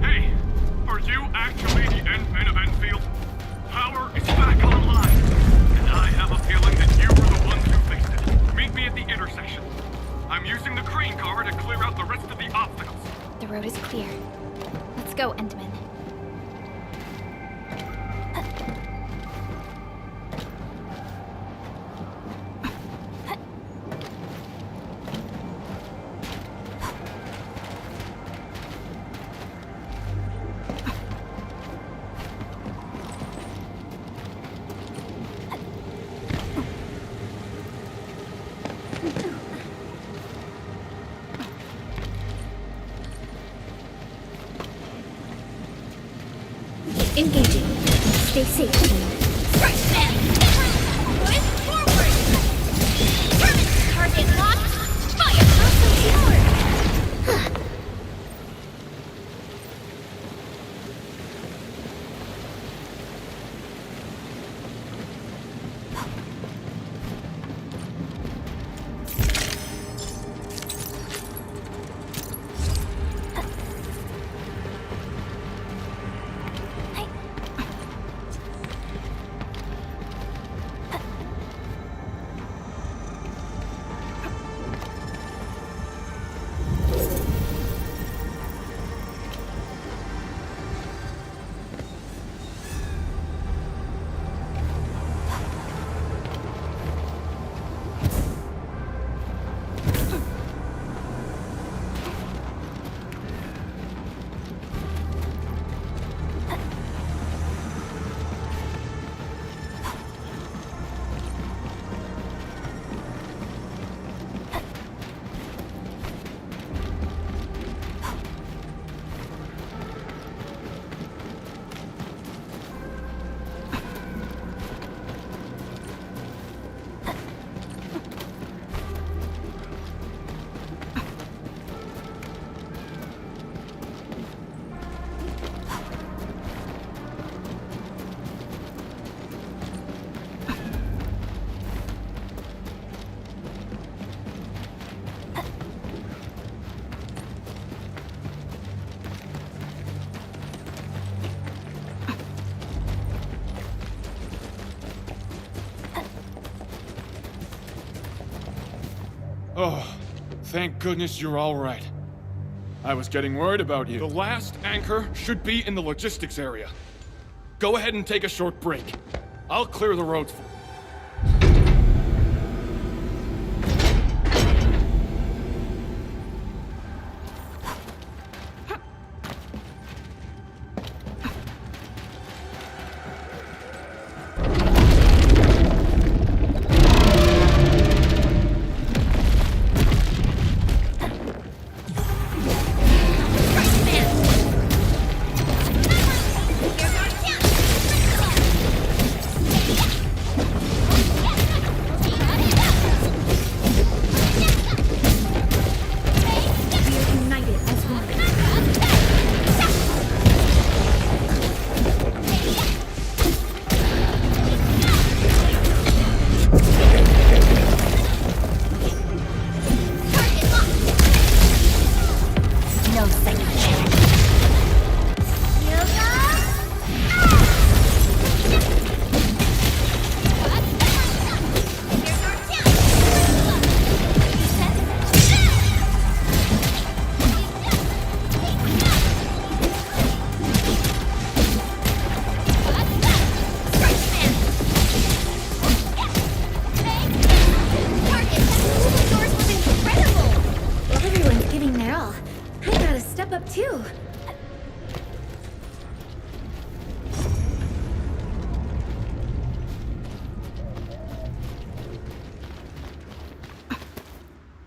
Hey! Are you actually the Endmen of Enfield? Power is back online, and I have a feeling that you were the ones who fixed it. Meet me at the intersection. I'm using the crane car to clear out the rest of the obstacles. The road is clear. Let's go, Endman. Engaging. Stay safe, team. Target locked. Fire! Awesome. Oh, thank goodness you're all right. I was getting worried about you. The last anchor should be in the logistics area. Go ahead and take a short break. I'll clear the roads for you.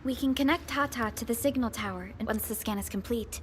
We can connect Tata to the signal tower once the scan is complete.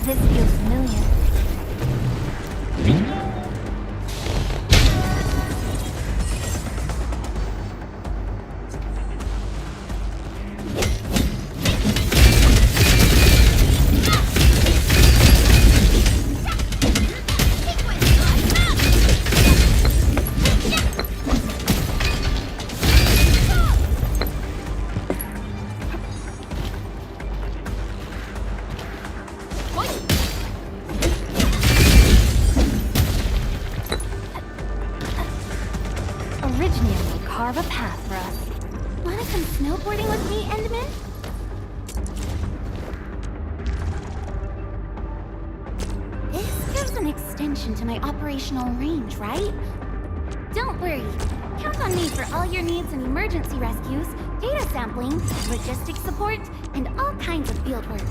This feels familiar. Originally, carve a path for us. Wanna come snowboarding with me, Enderman? This gives an extension to my operational range, right? Don't worry. Count on me for all your needs and emergency rescues, data sampling, logistics support, and all kinds of field work.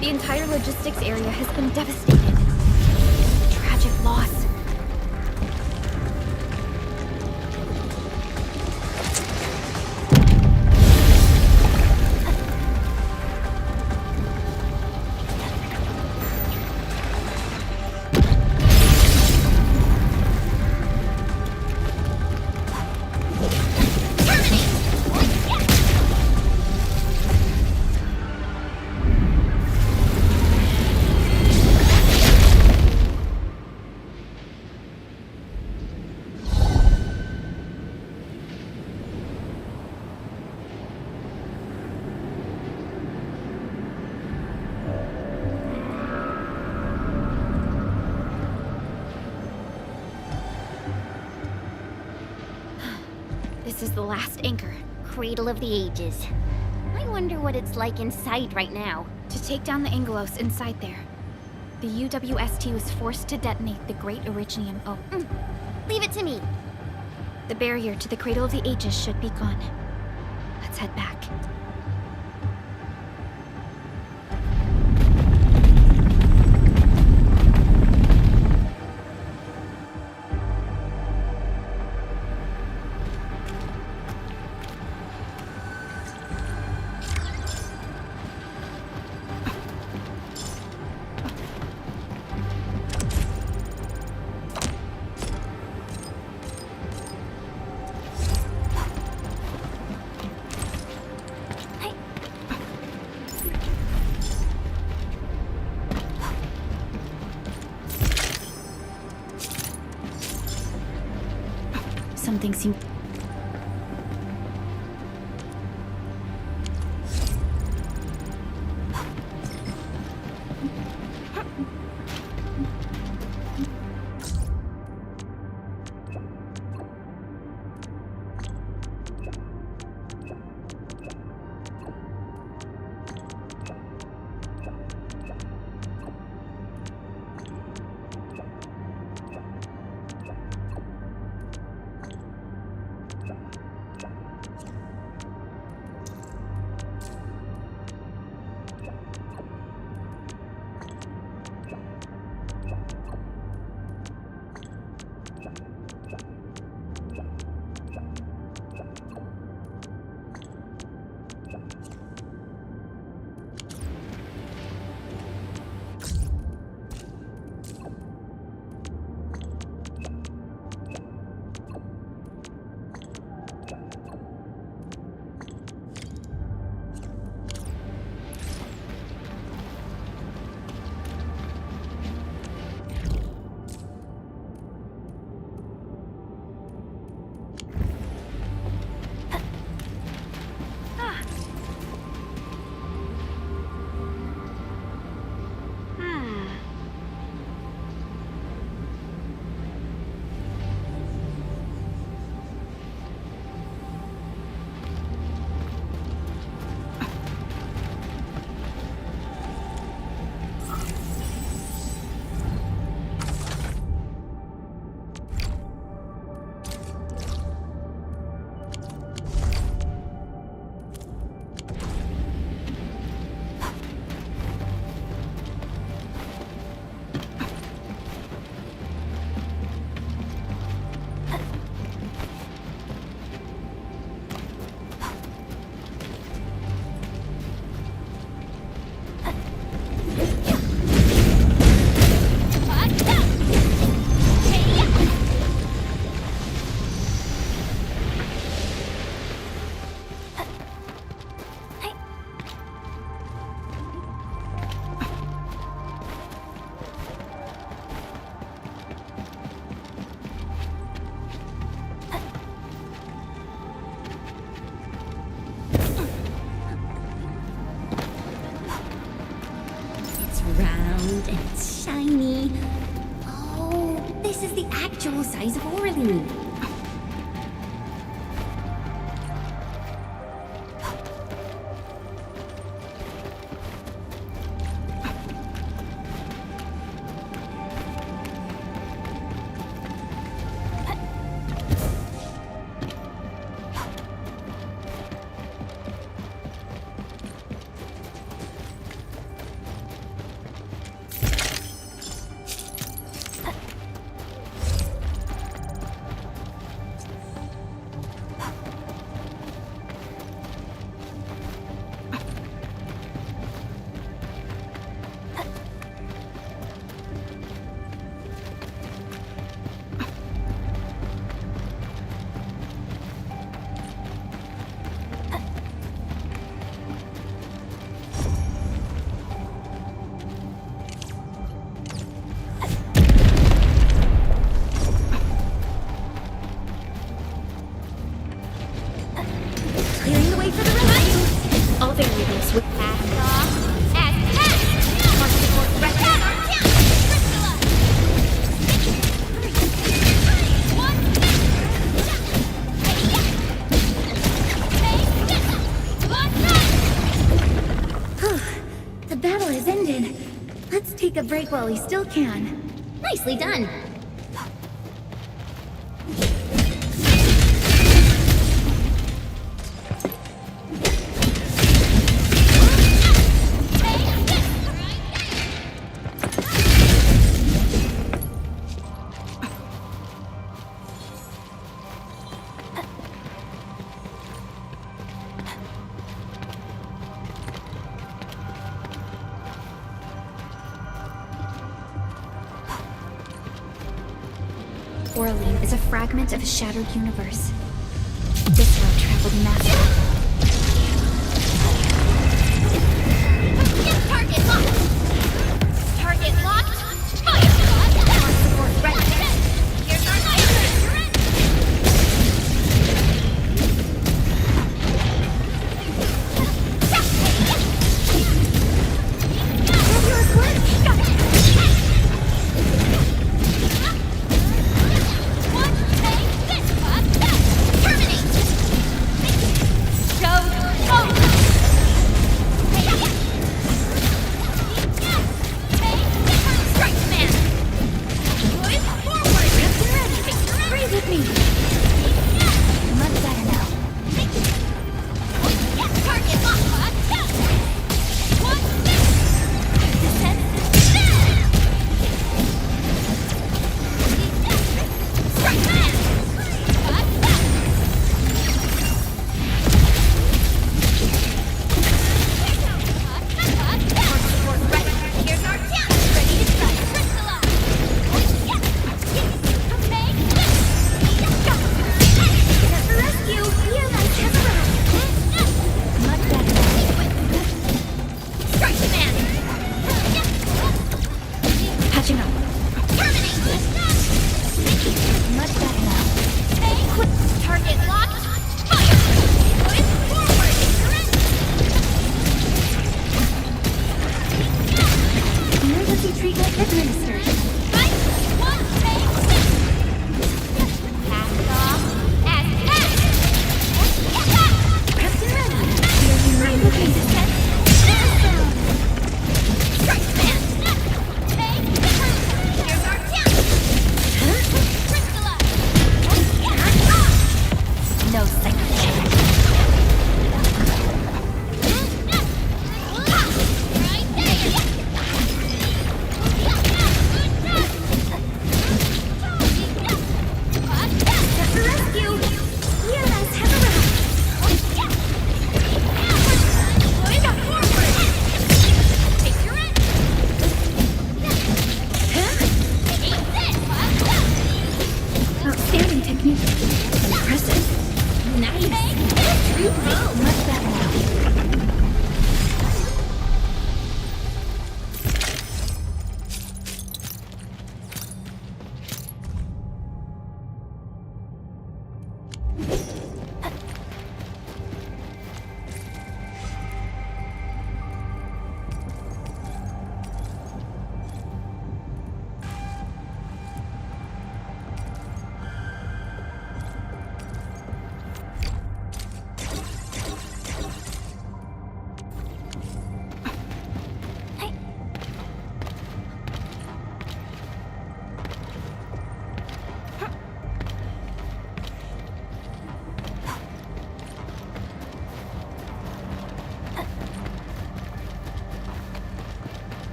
The entire logistics area has been devastated. Tragic loss. This is the last anchor. Cradle of the Ages. I wonder what it's like inside right now. To take down the Anglos inside there, the UWST was forced to detonate the Great Originium O. Leave it to me. The barrier to the Cradle of the Ages should be gone. Let's head back. Something seems... round and shiny. Oh, this is the actual size of Orly. break while he still can. Nicely done. Orlean is a fragment of a shattered universe. This road traveled massively. Target locked! Target locked! Fire! Support ready! Here's our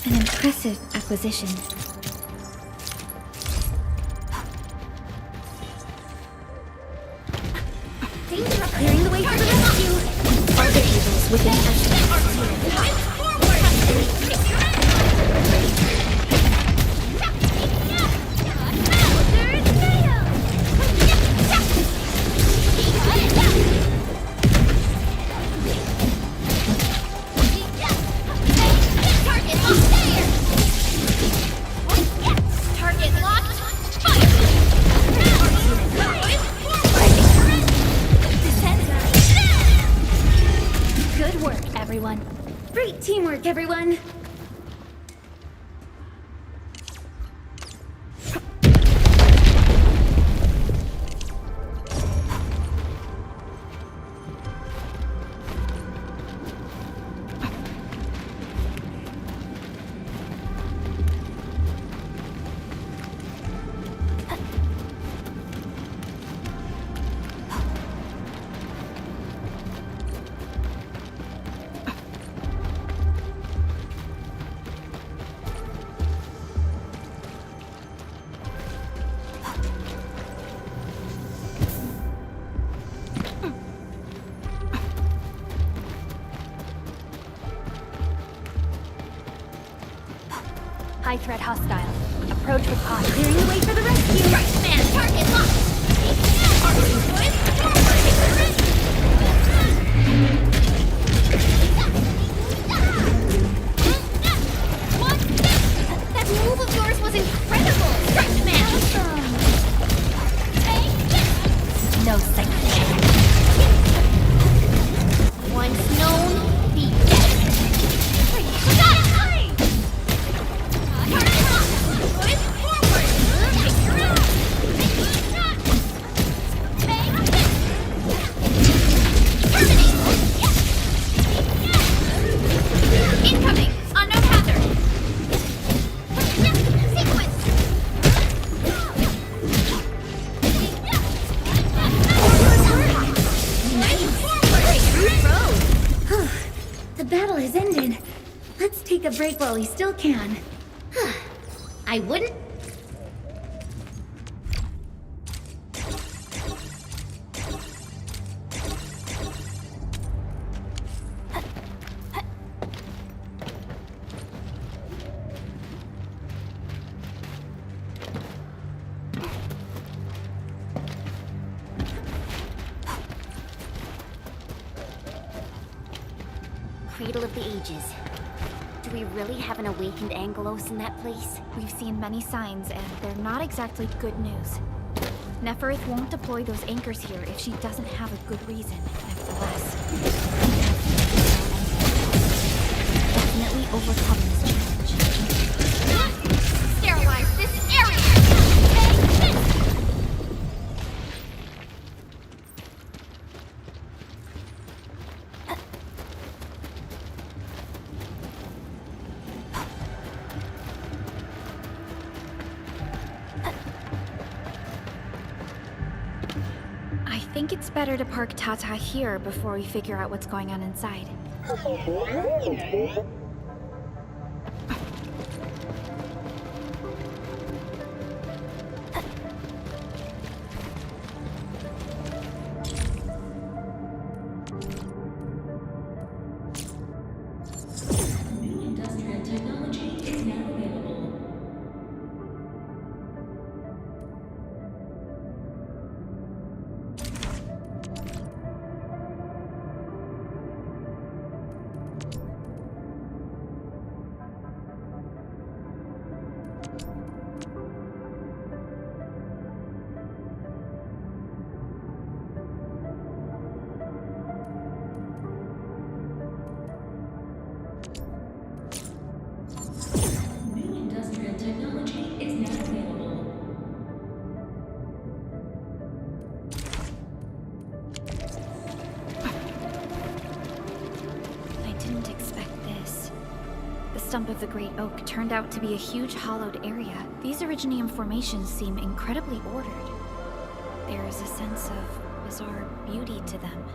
An impressive acquisition. Danger of clearing the way for the rescue! Other evils within us. Great teamwork, everyone. high-threat hostile. Approach with caution. Clearing the way for the rescue. First man, target locked. That move of yours was incredible. First man. No sight. Once known, be dead. Incoming! Unknown hazard! Sequence! The battle has ended. Let's take a break while we still can. I wouldn't. Cradle of the Ages. Do we really have an awakened Anglos in that place? We've seen many signs, and they're not exactly good news. Neferith won't deploy those anchors here if she doesn't have a good reason, nevertheless. Definitely overcome this challenge. Sterilize this area! I think it's better to park Tata here before we figure out what's going on inside. Stump of the Great Oak turned out to be a huge hollowed area. These Originium formations seem incredibly ordered. There is a sense of bizarre beauty to them.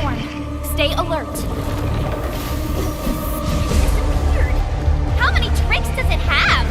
storm. Stay alert. Weird. How many tricks does it have?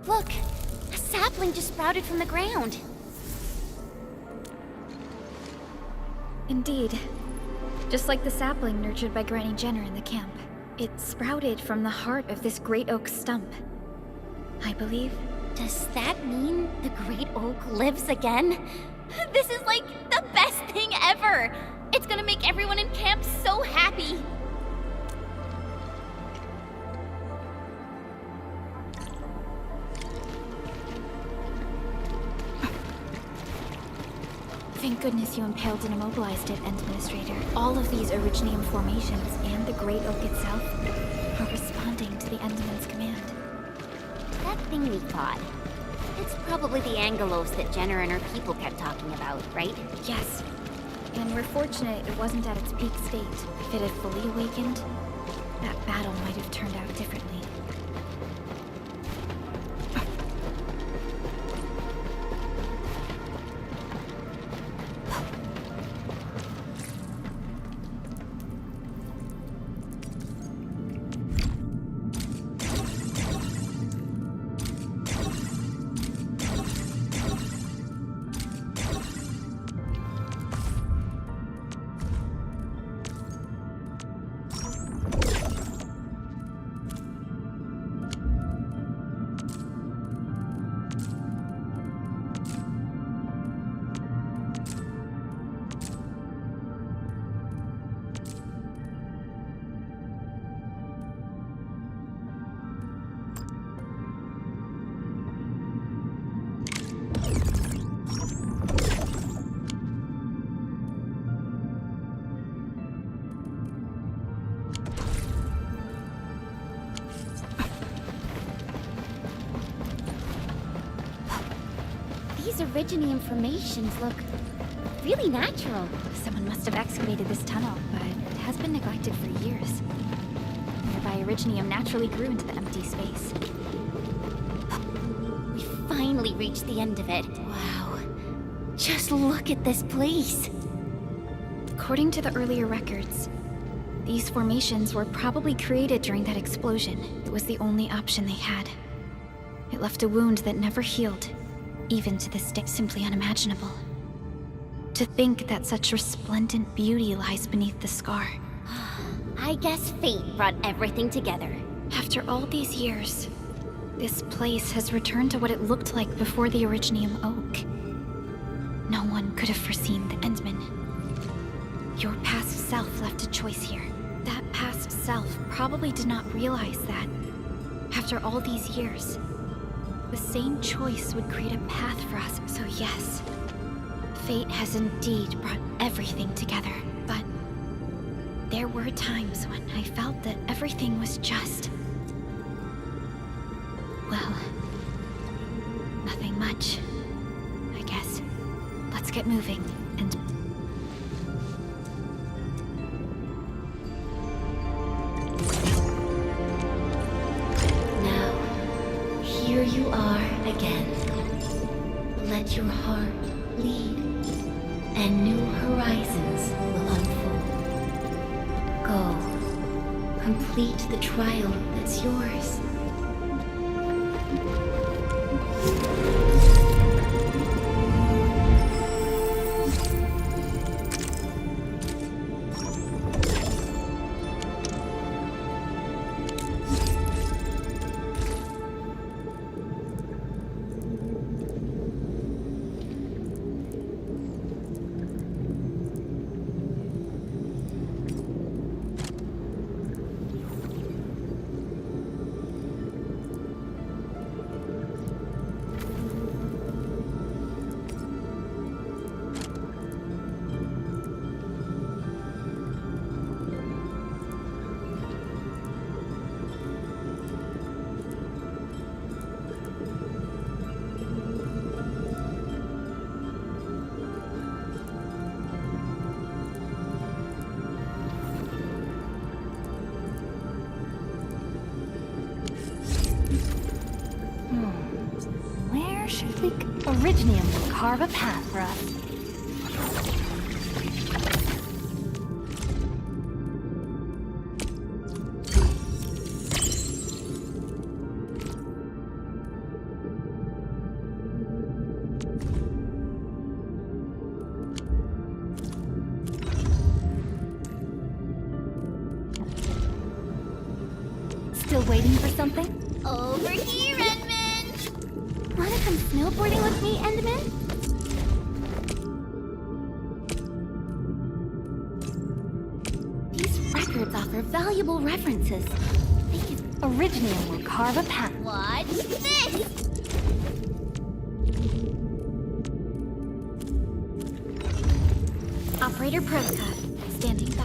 Look, a sapling just sprouted from the ground. Indeed. Just like the sapling nurtured by Granny Jenner in the camp. It sprouted from the heart of this great oak stump. I believe. Does that mean the great oak lives again? This is like the best thing ever! It's gonna make everyone in camp so happy! Thank goodness you impaled and immobilized it, Administrator. All of these Originium formations and the Great Oak itself are responding to the Enderman's command. That thing we fought. It's probably the Anglos that Jenner and her people kept talking about, right? Yes. And we're fortunate it wasn't at its peak state. If it had fully awakened, that battle might have turned out differently. Originium formations look really natural. Someone must have excavated this tunnel, but it has been neglected for years. Nearby Originium naturally grew into the empty space. We finally reached the end of it. Wow. Just look at this place. According to the earlier records, these formations were probably created during that explosion. It was the only option they had. It left a wound that never healed, even to this day. Simply unimaginable. To think that such resplendent beauty lies beneath the scar. I guess fate brought everything together. After all these years, this place has returned to what it looked like before the Originium oak. No one could have foreseen the Endman. Your past self left a choice here. That past self probably did not realize that, after all these years, the same choice would create a path for us. So yes, fate has indeed brought everything together. But there were times when I felt that everything was just... well, nothing much, I guess. Let's get moving and... Here you are again. Let your heart lead, and new horizons will unfold. Go, complete the trial that's yours. Originium will carve a path for us. Still waiting for something? Over here, Edmund! Wanna come snowboarding with me, Endman? These records offer valuable references. Originium will carve a path. Watch this! Operator Prescott, standing by.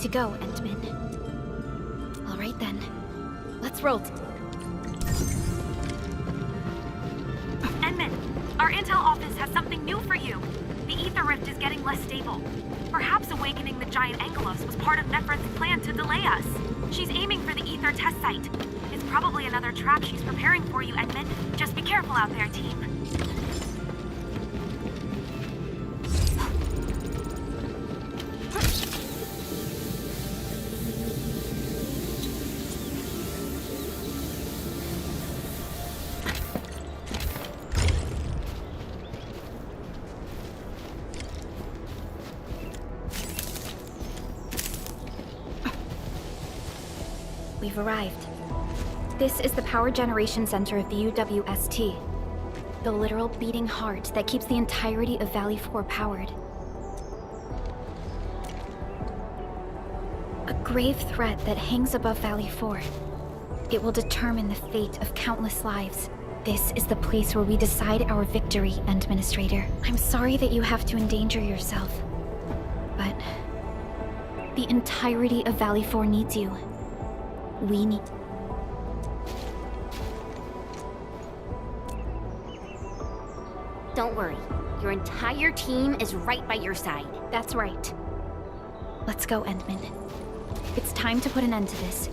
To go, Endman. All right then. Let's roll. Endman, our intel office has something new for you. The ether rift is getting less stable. Perhaps awakening the giant Anglos was part of Nephron's plan to delay us. She's aiming for the ether test site. It's probably another trap she's preparing for you, Endman. Just be careful out there, team. We've arrived. This is the power generation center of the UWST. The literal beating heart that keeps the entirety of Valley 4 powered. A grave threat that hangs above Valley 4. It will determine the fate of countless lives. This is the place where we decide our victory, Administrator. I'm sorry that you have to endanger yourself, but the entirety of Valley 4 needs you. We need... Don't worry. Your entire team is right by your side. That's right. Let's go, Endman. It's time to put an end to this.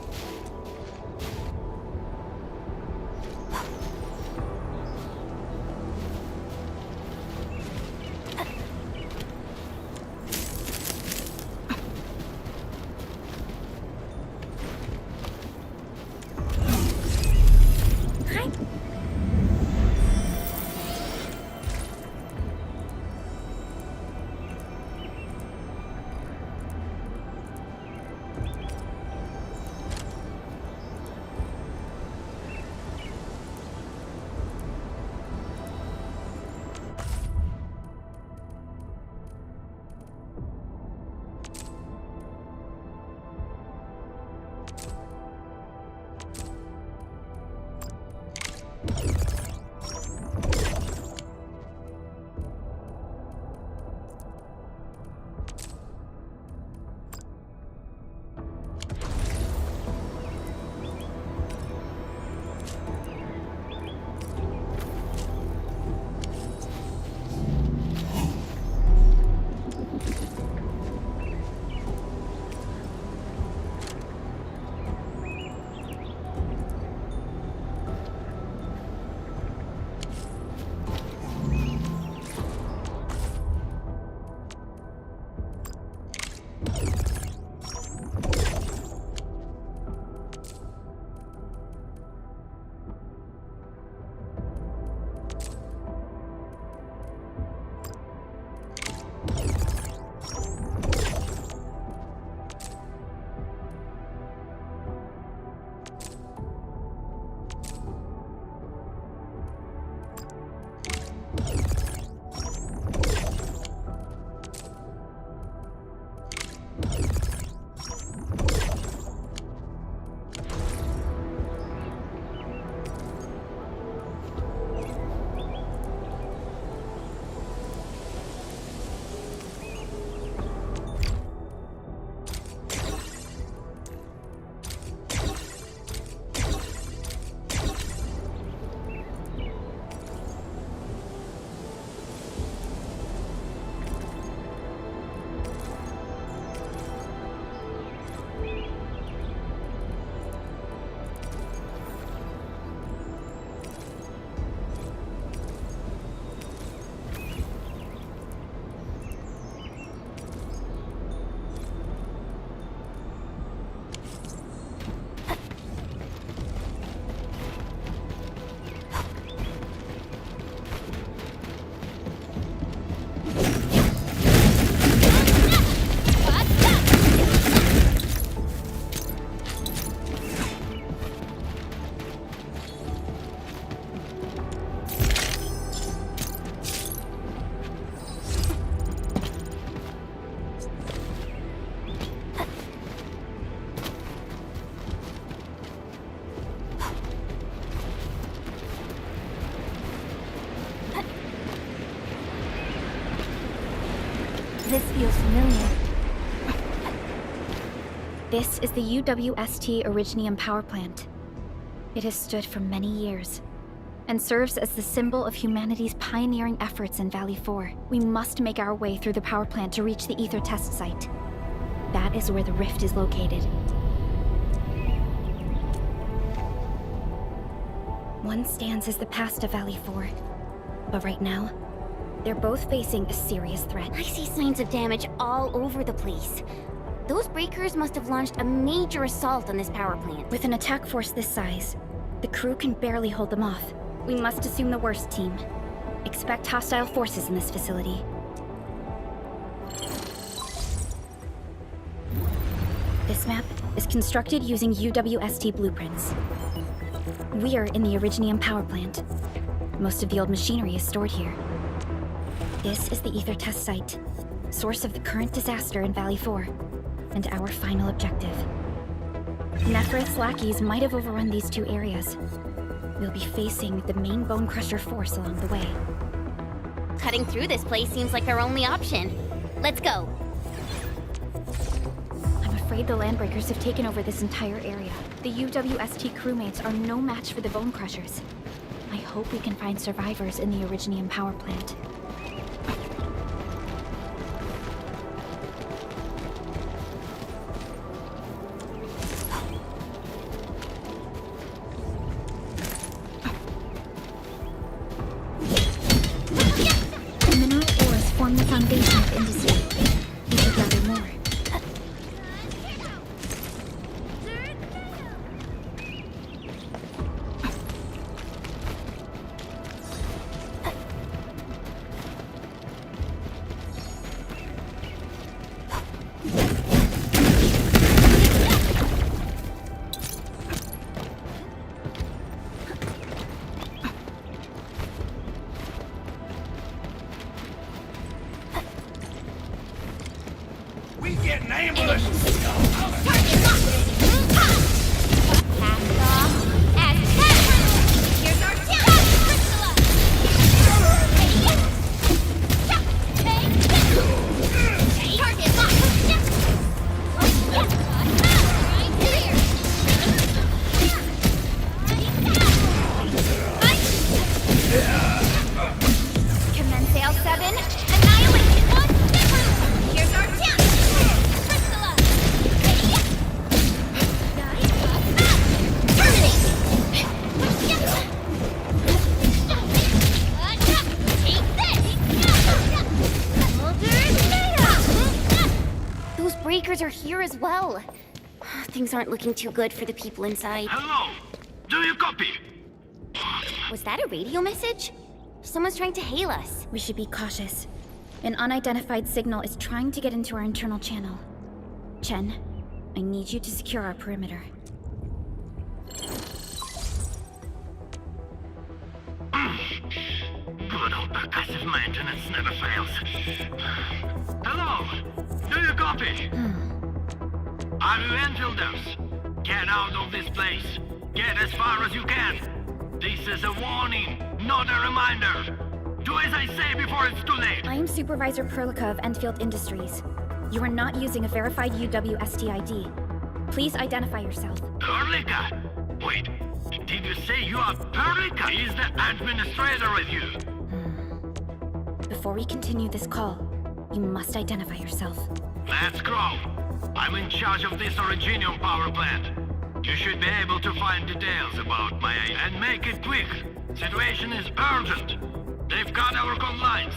This feels familiar. This is the UWST Originium power plant. It has stood for many years, and serves as the symbol of humanity's pioneering efforts in Valley 4. We must make our way through the power plant to reach the Ether test site. That is where the rift is located. One stands as the past of Valley 4, but right now, they're both facing a serious threat. I see signs of damage all over the place. Those breakers must have launched a major assault on this power plant. With an attack force this size, the crew can barely hold them off. We must assume the worst, team. Expect hostile forces in this facility. This map is constructed using UWST blueprints. We are in the Originium power plant. Most of the old machinery is stored here. This is the Ether test site, source of the current disaster in Valley 4. and our final objective. Nefereth's lackeys might have overrun these two areas. We'll be facing the main Bone Crusher force along the way. Cutting through this place seems like our only option. Let's go. I'm afraid the Landbreakers have taken over this entire area. The UWST crewmates are no match for the Bone Crushers. I hope we can find survivors in the Originium power plant. The mineral ores form the foundation of industry. We should gather more. We get an ambulance! Commence L7, annihilation! Here's our chance! Those breakers are here as well. Things aren't looking too good for the people inside. Hello! Do you copy? Was that a radio message? Someone's trying to hail us. We should be cautious. An unidentified signal is trying to get into our internal channel. Chen, I need you to secure our perimeter. Good old percussive maintenance never fails. Hello! Do you copy? Are you Enfielders? Get out of this place. Get as far as you can. This is a warning, not a reminder. Do as I say before it's too late. I am Supervisor Perlica of Endfield Industries. You are not using a verified UWST ID. Please identify yourself. Perlica? Wait, did you say you are Perlica? Is the administrator with you? Before we continue this call, you must identify yourself. Let's go. I'm in charge of this Originium power plant. You should be able to find details about my and make it quick. Situation is urgent. They've got our comm lines.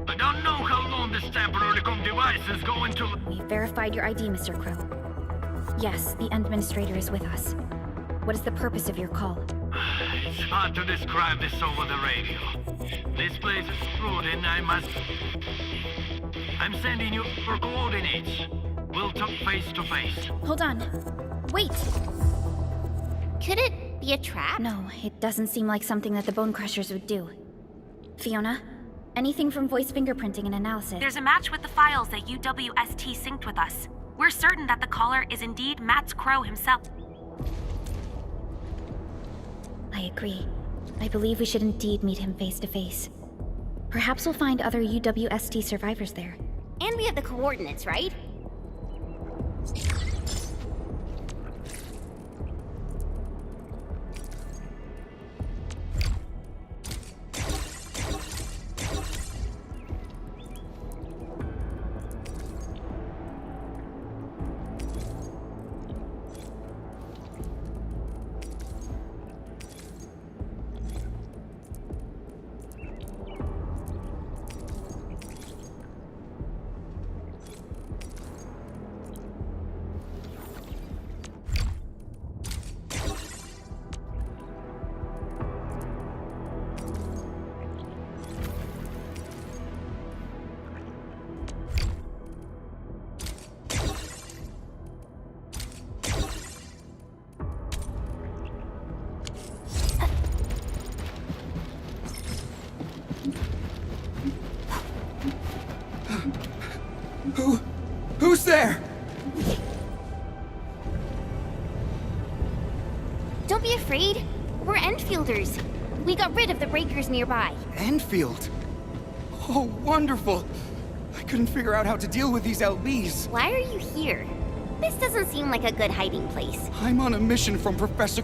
I don't know how long this temporary comm device is going to... We verified your ID, Mr. Crow. Yes, the administrator is with us. What is the purpose of your call? It's hard to describe this over the radio. This place is screwed and I must... I'm sending you for coordinates. We'll talk face to face. Hold on. Wait! Could it be a trap? No, it doesn't seem like something that the Bone Crushers would do. Fiona, anything from voice fingerprinting and analysis? There's a match with the files that UWST synced with us. We're certain that the caller is indeed Matt Crow himself. I agree. I believe we should indeed meet him face to face. Perhaps we'll find other UWST survivors there. And we have the coordinates, right? Don't be afraid. We're Enfielders. We got rid of the breakers nearby. Enfield? Oh, wonderful! I couldn't figure out how to deal with these LBs. Why are you here? This doesn't seem like a good hiding place. I'm on a mission from Professor